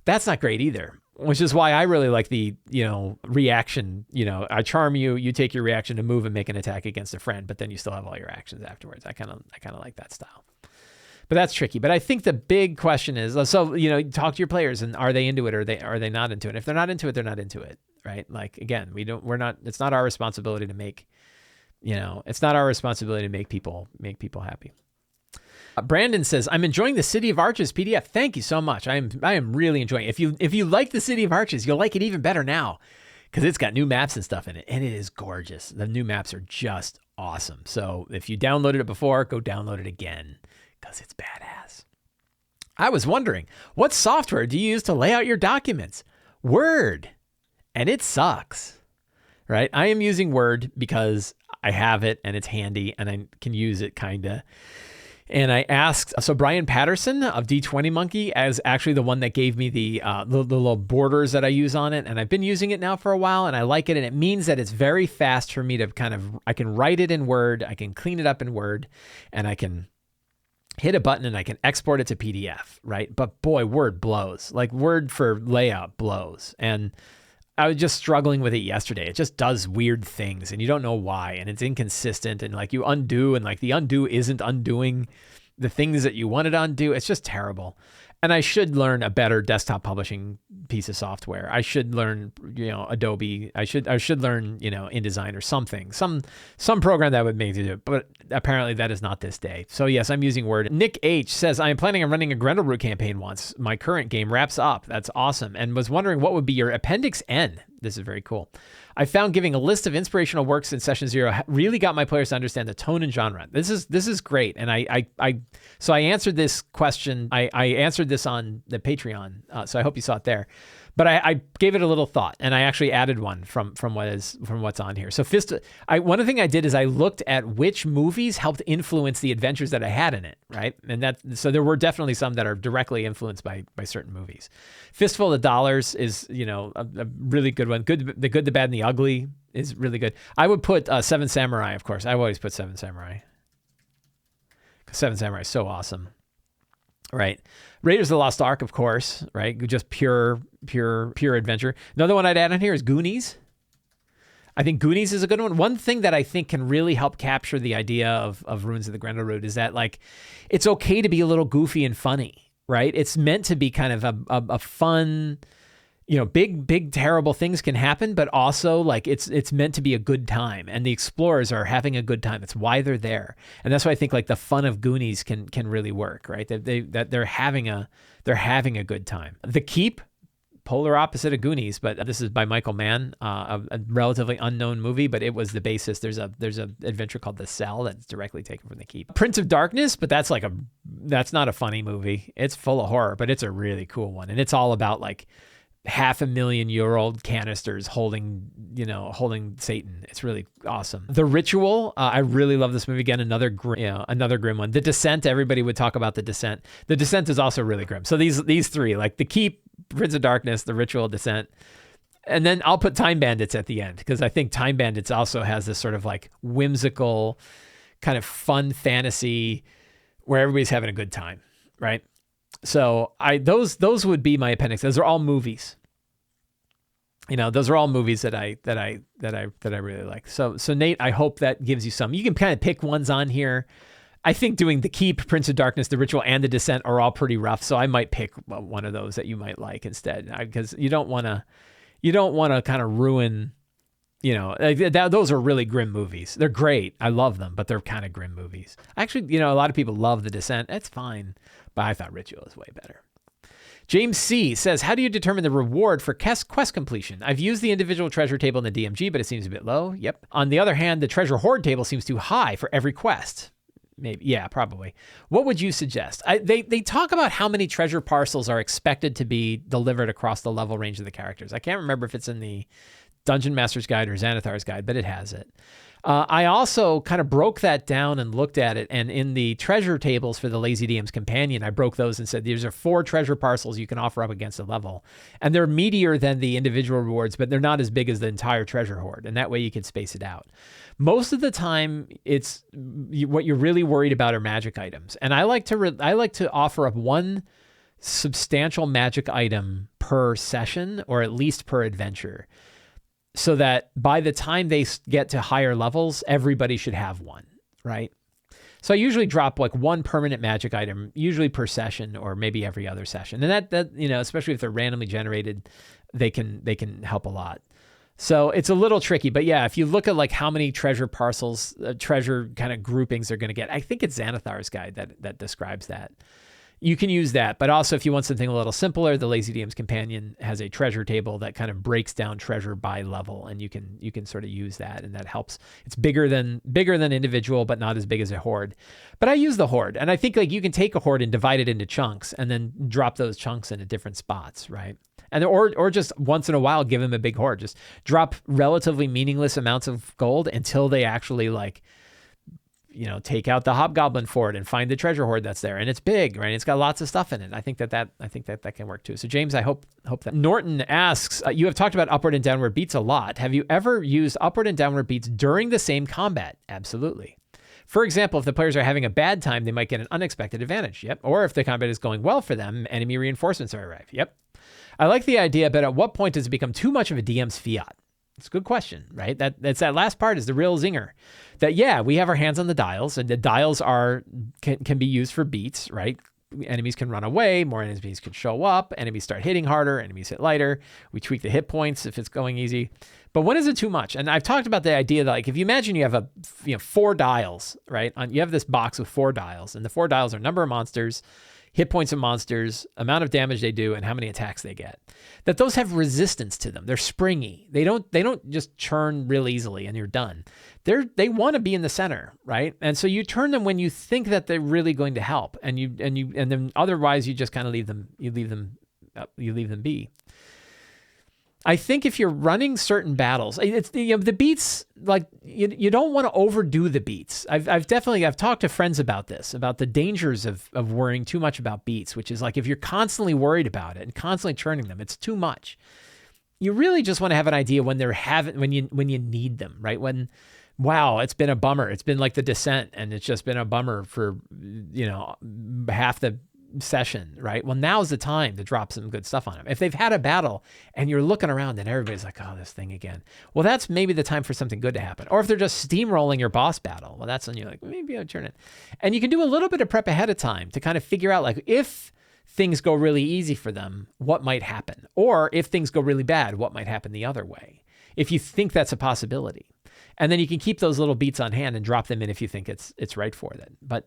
That's not great either. Which is why I really like the, reaction, I charm you, you take your reaction to move and make an attack against a friend, but then you still have all your actions afterwards. I kind of like that style. But that's tricky. But I think the big question is, so, talk to your players and are they into it or are they not into it? If they're not into it, they're not into it, right? Like, again, it's not our responsibility to make, it's not our responsibility to make people happy. Brandon says, I'm enjoying the City of Arches PDF. Thank you so much. I am really enjoying it. If you like the City of Arches, you'll like it even better now because it's got new maps and stuff in it, and it is gorgeous. The new maps are just awesome. So if you downloaded it before, go download it again because it's badass. I was wondering, what software do you use to lay out your documents? Word. And it sucks, right? I am using Word because I have it and it's handy and I can use it kind of. And I asked, so Brian Patterson of D20 Monkey is actually the one that gave me the little borders that I use on it. And I've been using it now for a while and I like it. And it means that it's very fast for me to I can write it in Word, I can clean it up in Word, and I can hit a button and I can export it to PDF, right? But boy, Word blows. Like Word for layout blows. And I was just struggling with it yesterday. It just does weird things and you don't know why. And it's inconsistent and like you undo and like the undo isn't undoing the things that you wanted to undo. It's just terrible. And I should learn a better desktop publishing piece of software. I should learn, Adobe. I should learn, InDesign or something, some program that would make it do it. But apparently that is not this day. So yes, I'm using Word. Nick H says, I am planning on running a Grendleroot campaign once my current game wraps up. That's awesome. And was wondering what would be your Appendix N. This is very cool. I found giving a list of inspirational works in session 0 really got my players to understand the tone and genre. This is great. And so I answered this question. I answered this on the Patreon. So I hope you saw it there. But I gave it a little thought, and I actually added one from what's on here. So one of the things I did is I looked at which movies helped influence the adventures that I had in it, right? And so there were definitely some that are directly influenced by certain movies. Fistful of Dollars is, a really good one. The Good, the Bad, and the Ugly is really good. I would put Seven Samurai, of course. I always put Seven Samurai. Seven Samurai is so awesome. Right. Raiders of the Lost Ark, of course, right? Just pure adventure. Another one I'd add on here is Goonies. I think Goonies is a good one. One thing that I think can really help capture the idea of Ruins of the Grendleroot is that, like, it's okay to be a little goofy and funny, right? It's meant to be kind of a fun, big, terrible things can happen, but also, like, it's meant to be a good time, and the explorers are having a good time. That's why they're there. And that's why I think, like, the fun of Goonies can really work, right? That they're having a good time. The Keep, polar opposite of Goonies, but this is by Michael Mann, a relatively unknown movie, but it was the basis. There's a adventure called The Cell that's directly taken from The Keep. Prince of Darkness, but that's not a funny movie. It's full of horror, but it's a really cool one, and it's all about, like, 500,000-year-old canisters holding Satan. It's really awesome. The Ritual, I really love this movie. Again, another grim one. The Descent, everybody would talk about The Descent. The Descent is also really grim. So these three, like The Keep, Prince of Darkness, The Ritual, Descent. And then I'll put Time Bandits at the end, because I think Time Bandits also has this sort of, like, whimsical kind of fun fantasy where everybody's having a good time, right? So those would be my appendix. Those are all movies. Those are all movies that I really like. So Nate, I hope that gives you some. You can kind of pick ones on here. I think doing The Keep, Prince of Darkness, The Ritual, and The Descent are all pretty rough. So I might pick one of those that you might like instead, because you don't want to kind of ruin. Those are really grim movies. They're great. I love them, but they're kind of grim movies. Actually, a lot of people love The Descent. It's fine, but I thought Ritual is way better. James C. says, how do you determine the reward for quest completion? I've used the individual treasure table in the DMG, but it seems a bit low. Yep. On the other hand, the treasure hoard table seems too high for every quest. Maybe. Yeah, probably. What would you suggest? They talk about how many treasure parcels are expected to be delivered across the level range of the characters. I can't remember if it's in the Dungeon Master's Guide or Xanathar's Guide, but it has it. I also kind of broke that down and looked at it, and in the treasure tables for the Lazy DM's Companion, I broke those and said, these are 4 treasure parcels you can offer up against a level. And they're meatier than the individual rewards, but they're not as big as the entire treasure hoard, and that way you can space it out. Most of the time, it's what you're really worried about are magic items. And I like to offer up one substantial magic item per session, or at least per adventure, so that by the time they get to higher levels, everybody should have one, right? So I usually drop like one permanent magic item, usually per session or maybe every other session. And that especially if they're randomly generated, they can help a lot. So it's a little tricky, but yeah, if you look at like how many treasure parcels, treasure kind of groupings they're going to get, I think it's Xanathar's Guide that describes that. You can use that, but also if you want something a little simpler, the Lazy DM's Companion has a treasure table that kind of breaks down treasure by level, and you can sort of use that, and that helps. It's bigger than individual, but not as big as a hoard. But I use the hoard, and I think like you can take a hoard and divide it into chunks, and then drop those chunks into different spots, right? And or just once in a while give them a big hoard. Just drop relatively meaningless amounts of gold until they actually like, take out the hobgoblin fort and find the treasure hoard that's there. And it's big, right? It's got lots of stuff in it. I think that can work too. So James, I hope that. Norton asks, you have talked about upward and downward beats a lot. Have you ever used upward and downward beats during the same combat? Absolutely. For example, if the players are having a bad time, they might get an unexpected advantage. Yep. Or if the combat is going well for them, enemy reinforcements are arrived. Yep. I like the idea, but at what point does it become too much of a DM's fiat? It's a good question, right? That's that last part is the real zinger. That, yeah, we have our hands on the dials, and the dials can be used for beats, right? Enemies can run away, more enemies can show up, enemies start hitting harder, enemies hit lighter. We tweak the hit points if it's going easy. But when is it too much? And I've talked about the idea that, like, if you imagine you have 4 dials, right? You have this box with 4 dials, and the 4 dials are number of monsters, hit points of monsters, amount of damage they do, and how many attacks they get. That those have resistance to them. They're springy. They don't just churn real easily and you're done. They want to be in the center, right? And so you turn them when you think that they're really going to help, and then otherwise you just kind of leave them be. I think if you're running certain battles, it's the beats, like you don't want to overdo the beats. I've talked to friends about this, about the dangers of worrying too much about beats, which is like if you're constantly worried about it and constantly churning them, it's too much. You really just want to have an idea when you need them, right? When, wow, it's been a bummer. It's been like the Descent, and it's just been a bummer for half the session, right? Well, now's the time to drop some good stuff on them. If they've had a battle and you're looking around and everybody's like, oh, this thing again. Well, that's maybe the time for something good to happen. Or if they're just steamrolling your boss battle, well, that's when you're like, maybe I'll turn it. And you can do a little bit of prep ahead of time to kind of figure out, like, if things go really easy for them, what might happen? Or if things go really bad, what might happen the other way? If you think that's a possibility. And then you can keep those little beats on hand and drop them in if you think it's right for them. But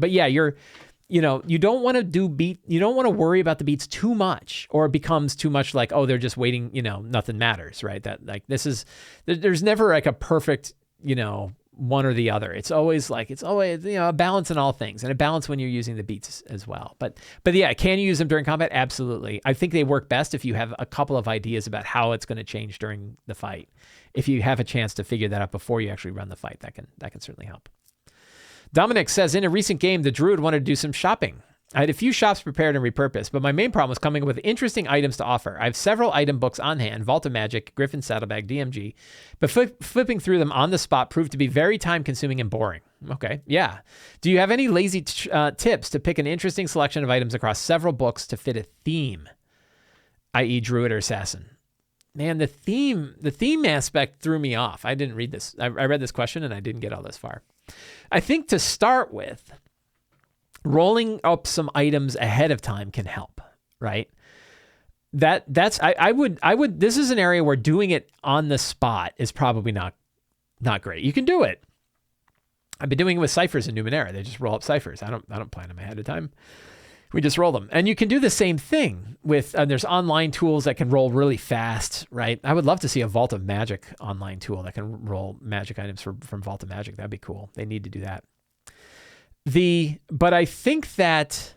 yeah, you don't want to worry about the beats too much, or it becomes too much like, oh, they're just waiting, nothing matters, right? That like, there's never like a perfect, one or the other. It's always a balance in all things, and a balance when you're using the beats as well. But yeah, can you use them during combat? Absolutely. I think they work best if you have a couple of ideas about how it's going to change during the fight. If you have a chance to figure that out before you actually run the fight, that can certainly help. Dominic says, in a recent game, the Druid wanted to do some shopping. I had a few shops prepared and repurposed, but my main problem was coming up with interesting items to offer. I have several item books on hand, Vault of Magic, Griffin Saddlebag, DMG, but flipping through them on the spot proved to be very time-consuming and boring. Okay, yeah. Do you have any lazy tips to pick an interesting selection of items across several books to fit a theme, i.e. Druid or Assassin? Man, the theme aspect threw me off. I didn't read this. I read this question and I didn't get all this far. I think to start with, rolling up some items ahead of time can help, right? I would this is an area where doing it on the spot is probably not great. You can do it. I've been doing it with ciphers in Numenera. They just roll up ciphers. I don't plan them ahead of time. We just roll them. And you can do the same thing with, there's online tools that can roll really fast, right? I would love to see a Vault of Magic online tool that can roll magic items from Vault of Magic. That'd be cool. They need to do that. But I think that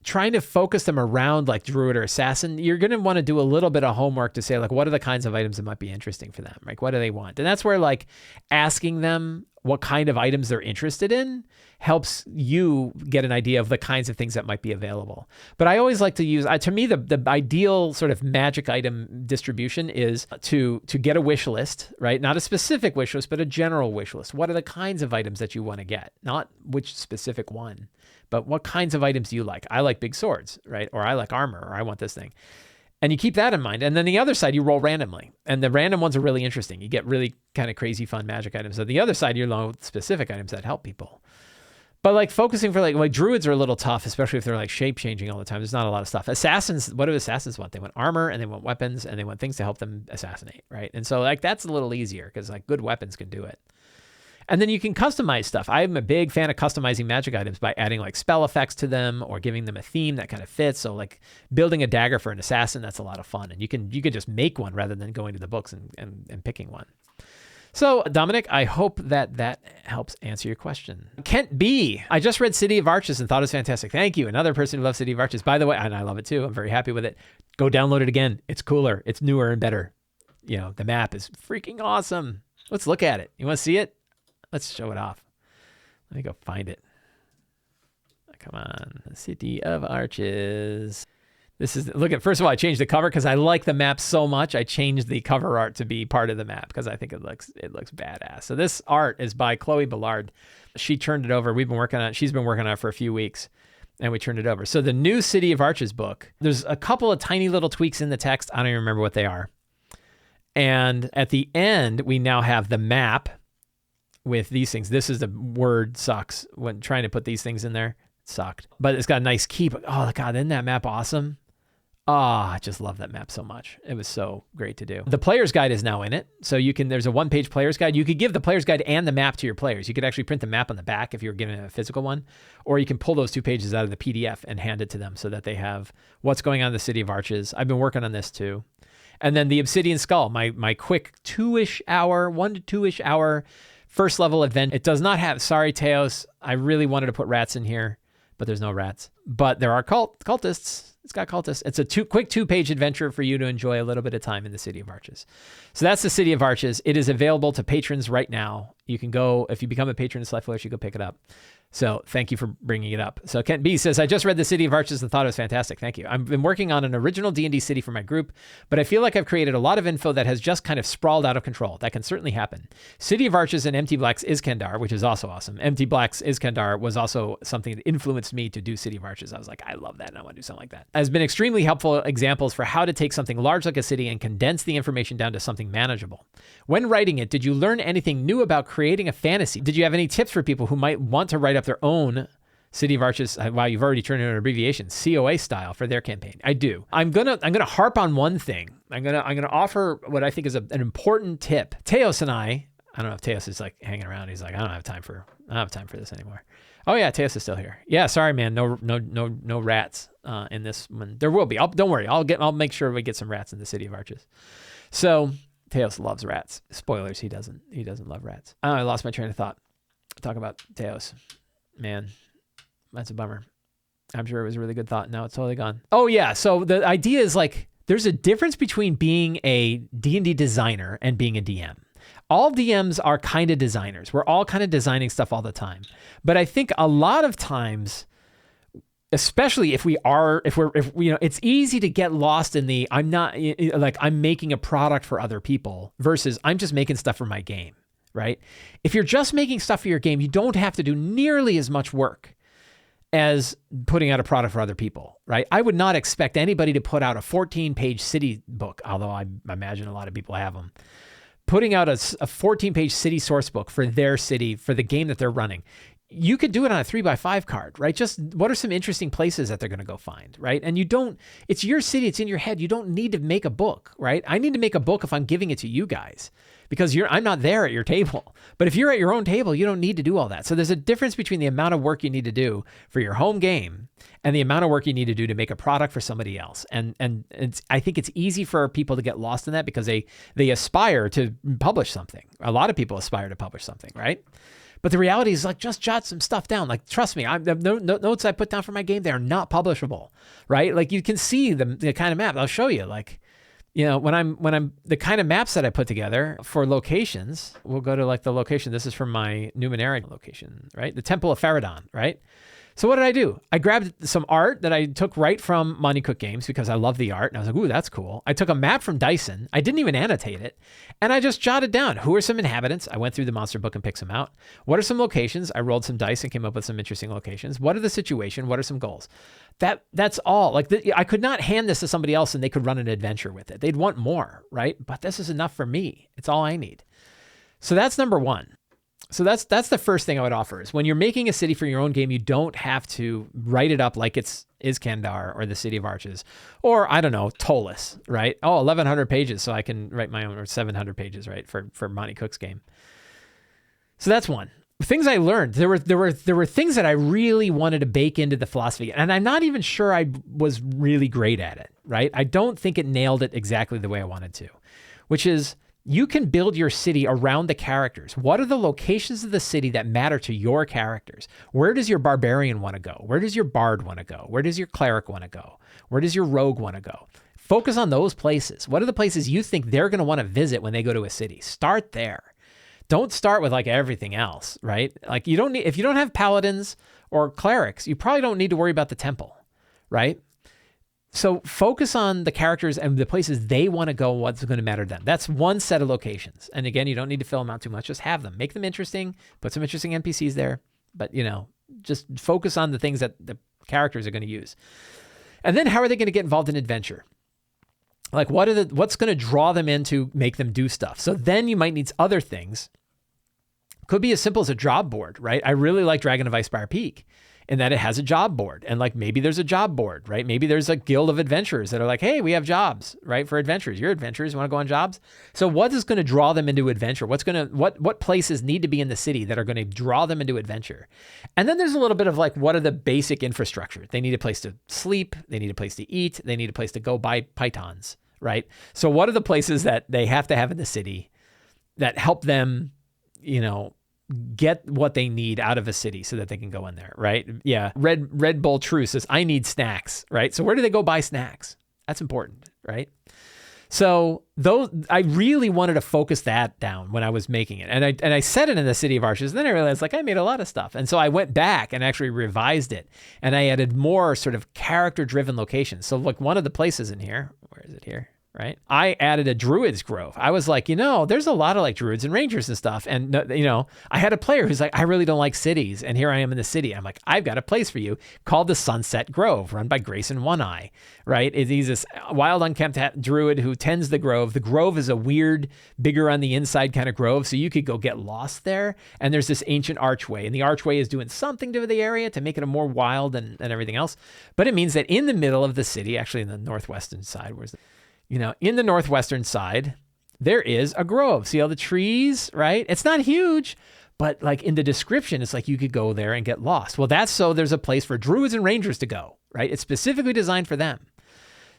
trying to focus them around like Druid or Assassin, you're going to want to do a little bit of homework to say, like, what are the kinds of items that might be interesting for them? Like, what do they want? And that's where, like, asking them what kind of items they're interested in helps you get an idea of the kinds of things that might be available. But I always like to use, to me, the ideal sort of magic item distribution is to get a wish list, right? Not a specific wish list, but a general wish list. What are the kinds of items that you want to get? Not which specific one, but what kinds of items do you like? I like big swords, right? Or I like armor, or I want this thing. And you keep that in mind. And then the other side, you roll randomly. And the random ones are really interesting. You get really kind of crazy fun magic items. On the other side, you roll specific items that help people. But like focusing for like Druids are a little tough, especially if they're like shape changing all the time. There's not a lot of stuff. Assassins, what do Assassins want? They want armor, and they want weapons, and they want things to help them assassinate, right? And so like that's a little easier because like good weapons can do it. And then you can customize stuff. I'm a big fan of customizing magic items by adding like spell effects to them or giving them a theme that kind of fits. So like building a dagger for an assassin, that's a lot of fun. And you can just make one rather than going to the books and picking one. So Dominic, I hope that helps answer your question. Kent B, I just read City of Arches and thought it was fantastic. Thank you. Another person who loves City of Arches. By the way, and I love it too. I'm very happy with it. Go download it again. It's cooler. It's newer and better. The map is freaking awesome. Let's look at it. You want to see it? Let's show it off. Let me go find it. Come on. City of Arches. First of all, I changed the cover because I like the map so much. I changed the cover art to be part of the map because I think it looks badass. So this art is by Chloe Ballard. She turned it over. We've been working on it. She's been working on it for a few weeks, and we turned it over. So the new City of Arches book, there's a couple of tiny little tweaks in the text. I don't even remember what they are. And at the end, we now have the map with these things. This is the word sucks. When trying to put these things in there, it sucked. But it's got a nice keep. Oh, God, isn't that map awesome? I just love that map so much. It was so great to do. The player's guide is now in it. So there's a one-page player's guide. You could give the player's guide and the map to your players. You could actually print the map on the back if you were giving a physical one, or you can pull those 2 pages out of the PDF and hand it to them so that they have what's going on in the City of Arches. I've been working on this too. And then the Obsidian Skull, my quick 1 to 2-ish hour first level adventure. It does not have, sorry, Teos, I really wanted to put rats in here, but there's no rats. But there are cultists. It's got cultists. It's a quick 2-page adventure for you to enjoy a little bit of time in the City of Arches. So that's the City of Arches. It is available to patrons right now. You can go, if you become a patron of Sly Flourish, you go pick it up. So thank you for bringing it up. So Kent B says, I just read the City of Arches and thought it was fantastic. Thank you. I've been working on an original D&D city for my group, but I feel like I've created a lot of info that has just kind of sprawled out of control. That can certainly happen. City of Arches and Empty Black's Iskandar, which is also awesome. Empty Black's Iskandar was also something that influenced me to do City of Arches. I was like, I love that and I want to do something like that. Has been extremely helpful examples for how to take something large like a city and condense the information down to something manageable. When writing it, did you learn anything new about creating a fantasy? Did you have any tips for people who might want to write up their own City of Arches? Wow, you've already turned it into an abbreviation, COA style for their campaign. I do. I'm gonna harp on one thing. I'm gonna offer what I think is an important tip. Teos and I don't know if Teos is like hanging around. He's like, I don't have time for this anymore. Oh yeah, Teos is still here. Yeah, sorry man, no rats in this one. There will be. Don't worry. I'll make sure we get some rats in the City of Arches. So Teos loves rats. Spoilers, he doesn't love rats. Oh, I lost my train of thought. Talk about Teos. Man, that's a bummer. I'm sure it was a really good thought. Now it's totally gone. Oh yeah, so the idea is like there's a difference between being a D&D designer and being a DM. All DMs are kind of designers. We're all kind of designing stuff all the time. But I think a lot of times, especially if it's easy to get lost in the I'm making a product for other people versus I'm just making stuff for my game, right? If you're just making stuff for your game, you don't have to do nearly as much work as putting out a product for other people, right? I would not expect anybody to put out a 14-page city book, although I imagine a lot of people have them. Putting out a 14-page city source book for their city, for the game that they're running. You could do it on a 3x5 card, right? Just what are some interesting places that they're going to go find, right? And it's your city, it's in your head. You don't need to make a book, right? I need to make a book if I'm giving it to you guys because I'm not there at your table. But if you're at your own table, you don't need to do all that. So there's a difference between the amount of work you need to do for your home game and the amount of work you need to do to make a product for somebody else. And I think it's easy for people to get lost in that because they aspire to publish something. A lot of people aspire to publish something, right? But the reality is like, just jot some stuff down. Like, trust me, the notes I put down for my game, they're not publishable, right? Like you can see the kind of map. I'll show you like, when I'm the kind of maps that I put together for locations, we'll go to like the location. This is from my Numenera location, right? The Temple of Faradon, right? So what did I do? I grabbed some art that I took right from Monty Cook Games because I love the art. And I was like, ooh, that's cool. I took a map from Dyson. I didn't even annotate it. And I just jotted down who are some inhabitants. I went through the monster book and picked some out. What are some locations? I rolled some dice and came up with some interesting locations. What are the situation? What are some goals? That's all. Like I could not hand this to somebody else and they could run an adventure with it. They'd want more, right? But this is enough for me. It's all I need. So that's number one. So that's the first thing I would offer is when you're making a city for your own game, you don't have to write it up like it's Iskandar or the City of Arches or I don't know, Tolis, right? Oh, 1,100 pages. So I can write my own or 700 pages, right? For Monty Cook's game. So that's one. Things I learned, there were things that I really wanted to bake into the philosophy and I'm not even sure I was really great at it, right? I don't think it nailed it exactly the way I wanted to, which is you can build your city around the characters. What are the locations of the city that matter to your characters? Where does your barbarian want to go? Where does your bard want to go? Where does your cleric want to go? Where does your rogue want to go? Focus on those places. What are the places you think they're going to want to visit when they go to a city? Start there. Don't start with like everything else, right? Like if you don't have paladins or clerics, you probably don't need to worry about the temple, right? So focus on the characters and the places they want to go, what's going to matter to them. That's one set of locations. And again, you don't need to fill them out too much. Just have them. Make them interesting. Put some interesting NPCs there. But, just focus on the things that the characters are going to use. And then how are they going to get involved in adventure? Like what's going to draw them in to make them do stuff? So then you might need other things. Could be as simple as a job board, right? I really like Dragon of Icespire Peak. in that it has a job board. And like maybe there's a job board, right? Maybe there's a guild of adventurers that are like, hey, we have jobs, right? For adventurers. You're adventurers, you want to go on jobs? So what is going to draw them into adventure? What places need to be in the city that are going to draw them into adventure? And then there's a little bit of like, what are the basic infrastructure? They need a place to sleep. They need a place to eat. They need a place to go buy pythons, right? So what are the places that they have to have in the city that help them, get what they need out of a city so that they can go in there, right? Yeah. Red Bull True says, I need snacks, right? So where do they go buy snacks? That's important, right? So I really wanted to focus that down when I was making it. And I said it in the City of Arches. And then I realized like I made a lot of stuff. And so I went back and actually revised it. And I added more sort of character driven locations. So like one of the places in here, where is it here? Right? I added a Druids Grove. I was like, there's a lot of like Druids and Rangers and stuff. And, I had a player who's like, I really don't like cities. And here I am in the city. I'm like, I've got a place for you called the Sunset Grove, run by Grayson One Eye, right? He's this wild, unkempt Druid who tends the Grove. The Grove is a weird, bigger on the inside kind of grove. So you could go get lost there. And there's this ancient archway. And the archway is doing something to the area to make it a more wild and everything else. But it means that in the middle of the city, actually in the northwestern side, in the northwestern side, there is a grove. See all the trees, right? It's not huge, but like in the description, it's like you could go there and get lost. Well, that's so there's a place for Druids and Rangers to go, right? It's specifically designed for them.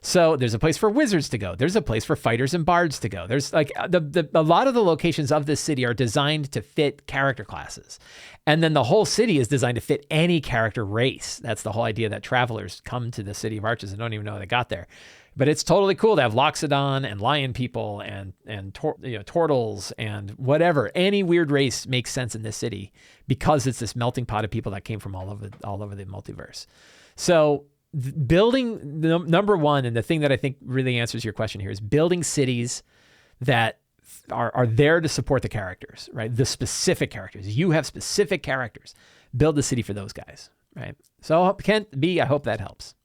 So there's a place for wizards to go. There's a place for fighters and bards to go. There's like a lot of the locations of this city are designed to fit character classes. And then the whole city is designed to fit any character race. That's the whole idea that travelers come to the City of Arches and don't even know they got there. But it's totally cool to have Loxodon and lion people and turtles and whatever. Any weird race makes sense in this city because it's this melting pot of people that came from all over the multiverse. So building number one, and the thing that I think really answers your question here, is building cities that are there to support the characters, right? The specific characters. You have specific characters. Build the city for those guys, right? So Kent B, I hope that helps.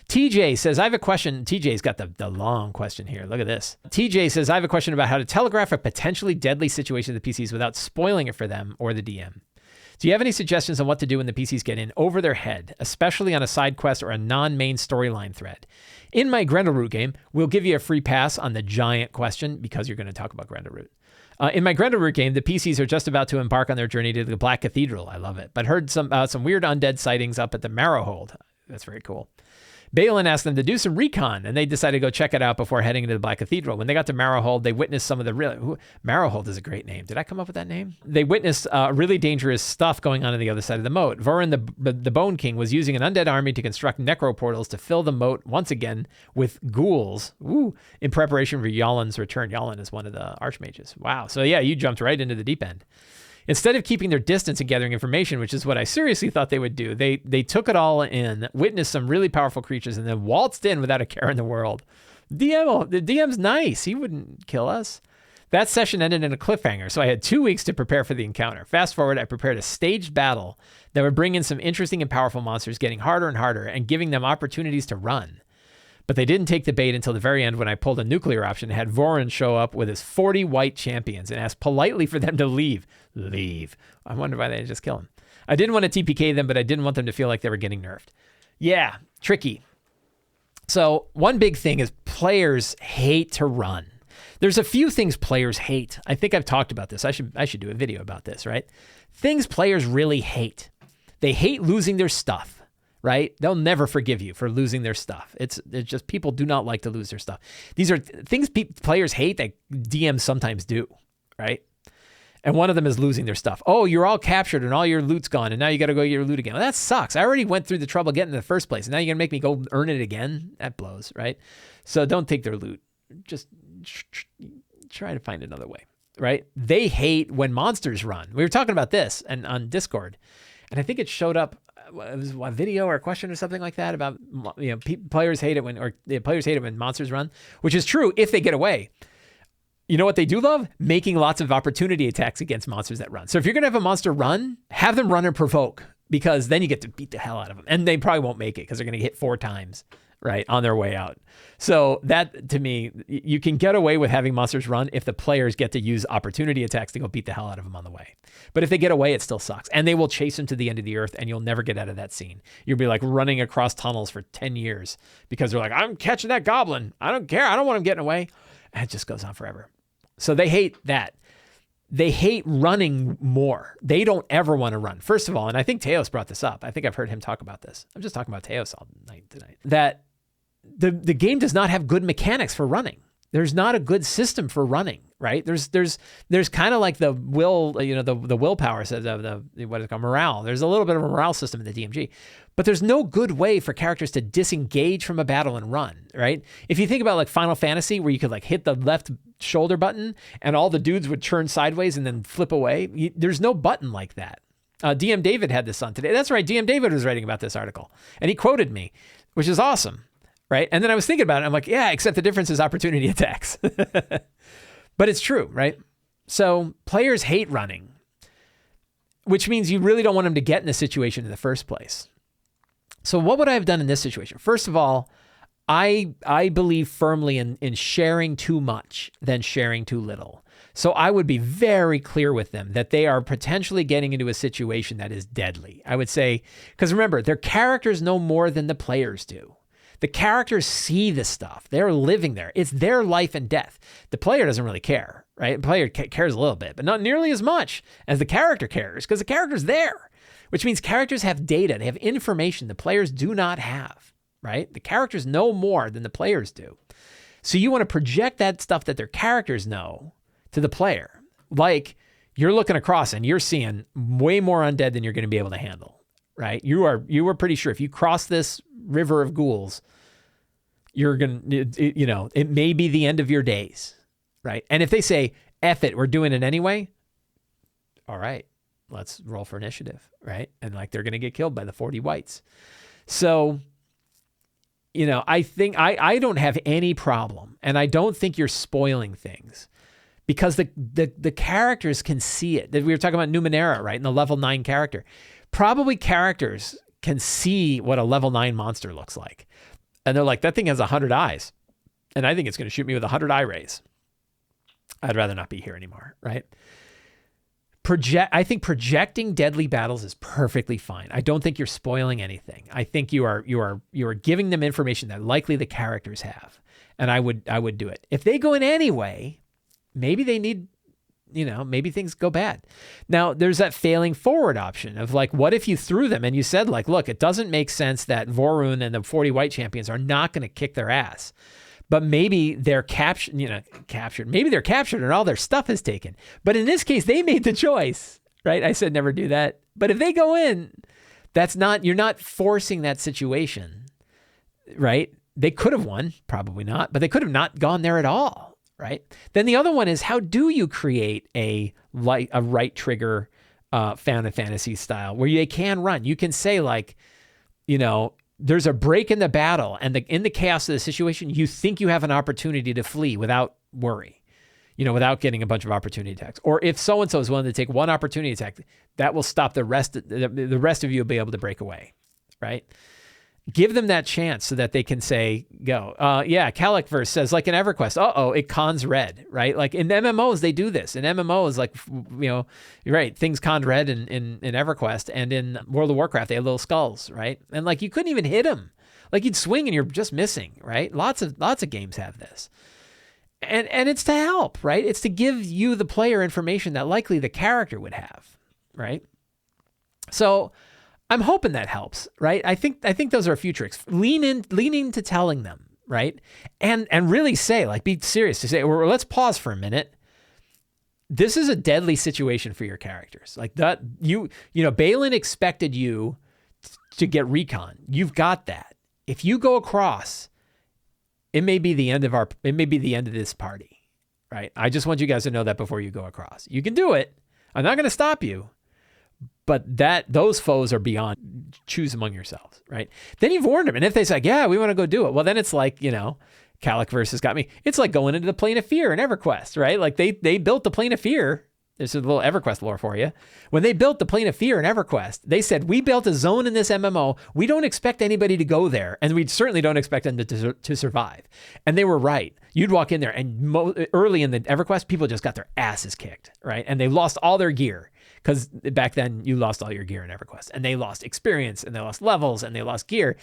TJ says, I have a question. TJ's got the long question here. Look at this. TJ says, I have a question about how to telegraph a potentially deadly situation to the PCs without spoiling it for them or the DM. Do you have any suggestions on what to do when the PCs get in over their head, especially on a side quest or a non-main storyline thread? In my Grendleroot game, we'll give you a free pass on the giant question because you're going to talk about Grendleroot. In my Grendleroot game, the PCs are just about to embark on their journey to the Black Cathedral. I love it. But heard some weird undead sightings up at the Marrowhold. That's very cool. Balin asked them to do some recon, and they decided to go check it out before heading into the Black Cathedral. When they got to Marrowhold, they witnessed some of the Marrowhold is a great name. Did I come up with that name? They witnessed really dangerous stuff going on the other side of the moat. Vorin, the Bone King, was using an undead army to construct necro portals to fill the moat once again with ghouls, in preparation for Yalin's return. Yalin is one of the archmages. Wow. So yeah, you jumped right into the deep end. Instead of keeping their distance and gathering information, which is what I seriously thought they would do, they took it all in, witnessed some really powerful creatures, and then waltzed in without a care in the world. The DM's nice. He wouldn't kill us. That session ended in a cliffhanger, so I had 2 weeks to prepare for the encounter. Fast forward, I prepared a staged battle that would bring in some interesting and powerful monsters, getting harder and harder, and giving them opportunities to run. But they didn't take the bait until the very end when I pulled a nuclear option and had Vorin show up with his 40 white champions and asked politely for them to leave. Leave. I wonder why they didn't just kill him. I didn't want to TPK them, but I didn't want them to feel like they were getting nerfed. Yeah, tricky. So one big thing is players hate to run. There's a few things players hate. I think I've talked about this. I should do a video about this, right? Things players really hate. They hate losing their stuff. Right? They'll never forgive you for losing their stuff. It's just people do not like to lose their stuff. These are things players hate that DMs sometimes do, right? And one of them is losing their stuff. Oh, you're all captured and all your loot's gone, and now you got to go get your loot again. Well, that sucks. I already went through the trouble getting it in the first place, and now you're going to make me go earn it again? That blows, right? So don't take their loot. Just try to find another way, right? They hate when monsters run. We were talking about this and on Discord, and I think it showed up. It was a video or a question or something like that about, players hate it when monsters run, which is true if they get away. You know what they do love? Making lots of opportunity attacks against monsters that run. So if you're going to have a monster run, have them run and provoke, because then you get to beat the hell out of them. And they probably won't make it because they're going to get hit 4 times, right, on their way out. So that, to me, you can get away with having monsters run if the players get to use opportunity attacks to go beat the hell out of them on the way. But if they get away, it still sucks. And they will chase them to the end of the earth, and you'll never get out of that scene. You'll be like running across tunnels for 10 years because they're like, I'm catching that goblin. I don't care. I don't want him getting away. And it just goes on forever. So they hate that. They hate running more. They don't ever want to run. First of all, and I think Teos brought this up. I think I've heard him talk about this. I'm just talking about Teos all night tonight. That the game does not have good mechanics for running. There's not a good system for running, right? There's kind of like the will, the willpower says of what is it called, morale. There's a little bit of a morale system in the DMG, but there's no good way for characters to disengage from a battle and run, right? If you think about like Final Fantasy, where you could like hit the left shoulder button and all the dudes would turn sideways and then flip away, there's no button like that. DM David had this on today. That's right. DM David was writing about this article, and he quoted me, which is awesome. Right. And then I was thinking about it. I'm like, yeah, except the difference is opportunity attacks. But it's true, right? So players hate running, which means you really don't want them to get in a situation in the first place. So what would I have done in this situation? First of all, I believe firmly in sharing too much than sharing too little. So I would be very clear with them that they are potentially getting into a situation that is deadly. I would say, because remember, their characters know more than the players do. The characters see the stuff. They're living there. It's their life and death. The player doesn't really care, right? The player cares a little bit, but not nearly as much as the character cares, because the character's there, which means characters have data. They have information the players do not have, right? The characters know more than the players do. So you want to project that stuff that their characters know to the player. Like you're looking across and you're seeing way more undead than you're going to be able to handle, right? You were pretty sure if you cross this river of ghouls, you're going to, it may be the end of your days, right? And if they say, F it, we're doing it anyway, all right, let's roll for initiative, right? And like they're going to get killed by the 40 whites. So, I think I don't have any problem, and I don't think you're spoiling things because the characters can see it. We were talking about Numenera, right? And the level 9 character. Probably characters can see what a level 9 monster looks like. And they're like, that thing has 100 eyes. And I think it's going to shoot me with 100 eye rays. I'd rather not be here anymore, right? I think projecting deadly battles is perfectly fine. I don't think you're spoiling anything. I think you are giving them information that likely the characters have. And I would do it. If they go in anyway, maybe they need, maybe things go bad. Now, there's that failing forward option of like, what if you threw them and you said like, look, it doesn't make sense that Vorun and the 40 white champions are not going to kick their ass, but maybe they're captured. Maybe they're captured and all their stuff is taken. But in this case, they made the choice, right? I said never do that. But if they go in, you're not forcing that situation, right? They could have won, probably not, but they could have not gone there at all. Right. Then the other one is, how do you create a right trigger Final Fantasy style where they can run? You can say like, there's a break in the battle and in the chaos of the situation, you think you have an opportunity to flee without worry, without getting a bunch of opportunity attacks. Or if so-and-so is willing to take one opportunity attack, that will stop the rest of you will be able to break away. Right. Give them that chance so that they can say, go. Calicverse says, like in EverQuest, it cons red, right? Like in MMOs, they do this. In MMOs, like, you're right, things conned red in EverQuest, and in World of Warcraft, they have little skulls, right? And like, you couldn't even hit them. Like you'd swing and you're just missing, right? Lots of games have this. And it's to help, right? It's to give you, the player, information that likely the character would have, right? So I'm hoping that helps, right? I think those are a few tricks. Lean into telling them, right? And really say, like, be serious to say, well, let's pause for a minute. This is a deadly situation for your characters. Like that, Balin expected you to get recon. You've got that. If you go across, it may be the end of this party, right? I just want you guys to know that before you go across. You can do it. I'm not going to stop you. But those foes are beyond, choose among yourselves, right? Then you've warned them. And if they say, yeah, we want to go do it. Well, then it's like, Calicverse has got me. It's like going into the plane of fear in EverQuest, right? Like they built the plane of fear There's a little EverQuest lore for you. When they built the Plane of Fear in EverQuest, they said, we built a zone in this MMO. We don't expect anybody to go there, and we certainly don't expect them to survive. And they were right. You'd walk in there, and early in the EverQuest, people just got their asses kicked, right? And they lost all their gear, because back then you lost all your gear in EverQuest, and they lost experience, and they lost levels, and they lost gear.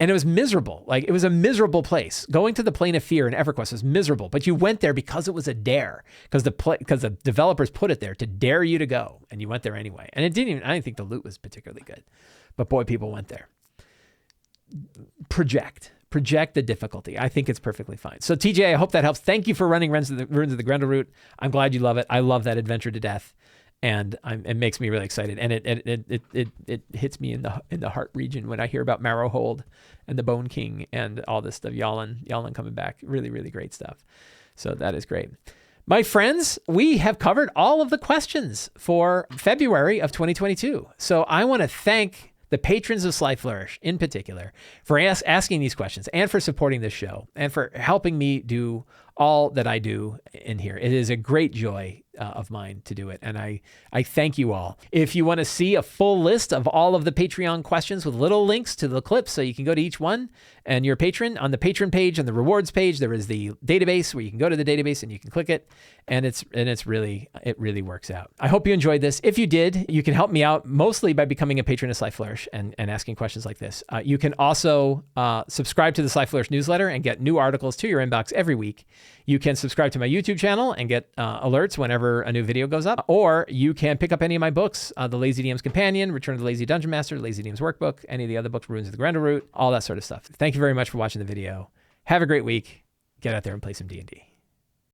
And it was miserable. Like, it was a miserable place. Going to the Plane of Fear in EverQuest was miserable, but you went there because it was a dare, because the developers put it there to dare you to go, and you went there anyway. And I didn't think the loot was particularly good, but boy, people went there. Project the difficulty. I think it's perfectly fine. So TJ, I hope that helps. Thank you for running Ruins of the Grendleroot. I'm glad you love it. I love that adventure to death. And it makes me really excited, and it hits me in the heart region when I hear about Marrowhold and the Bone King and all this stuff. Yalin coming back, really, really great stuff. So that is great. My friends, we have covered all of the questions for February of 2022. So I want to thank the patrons of Sly Flourish in particular for asking these questions and for supporting this show and for helping me do all that I do in here. It is a great joy of mine to do it. And I thank you all. If you want to see a full list of all of the Patreon questions with little links to the clips so you can go to each one and you're a patron, on the patron page and the rewards page, there is the database where you can go to the database and you can click it. And it really works out. I hope you enjoyed this. If you did, you can help me out mostly by becoming a patron of Sly Flourish and asking questions like this. You can also subscribe to the Sly Flourish newsletter and get new articles to your inbox every week. You can subscribe to my YouTube channel and get alerts whenever a new video goes up. Or you can pick up any of my books, The Lazy DM's Companion, Return of the Lazy Dungeon Master, Lazy DM's Workbook, any of the other books, Ruins of the Grendleroot, all that sort of stuff. Thank you very much for watching the video. Have a great week. Get out there and play some D&D.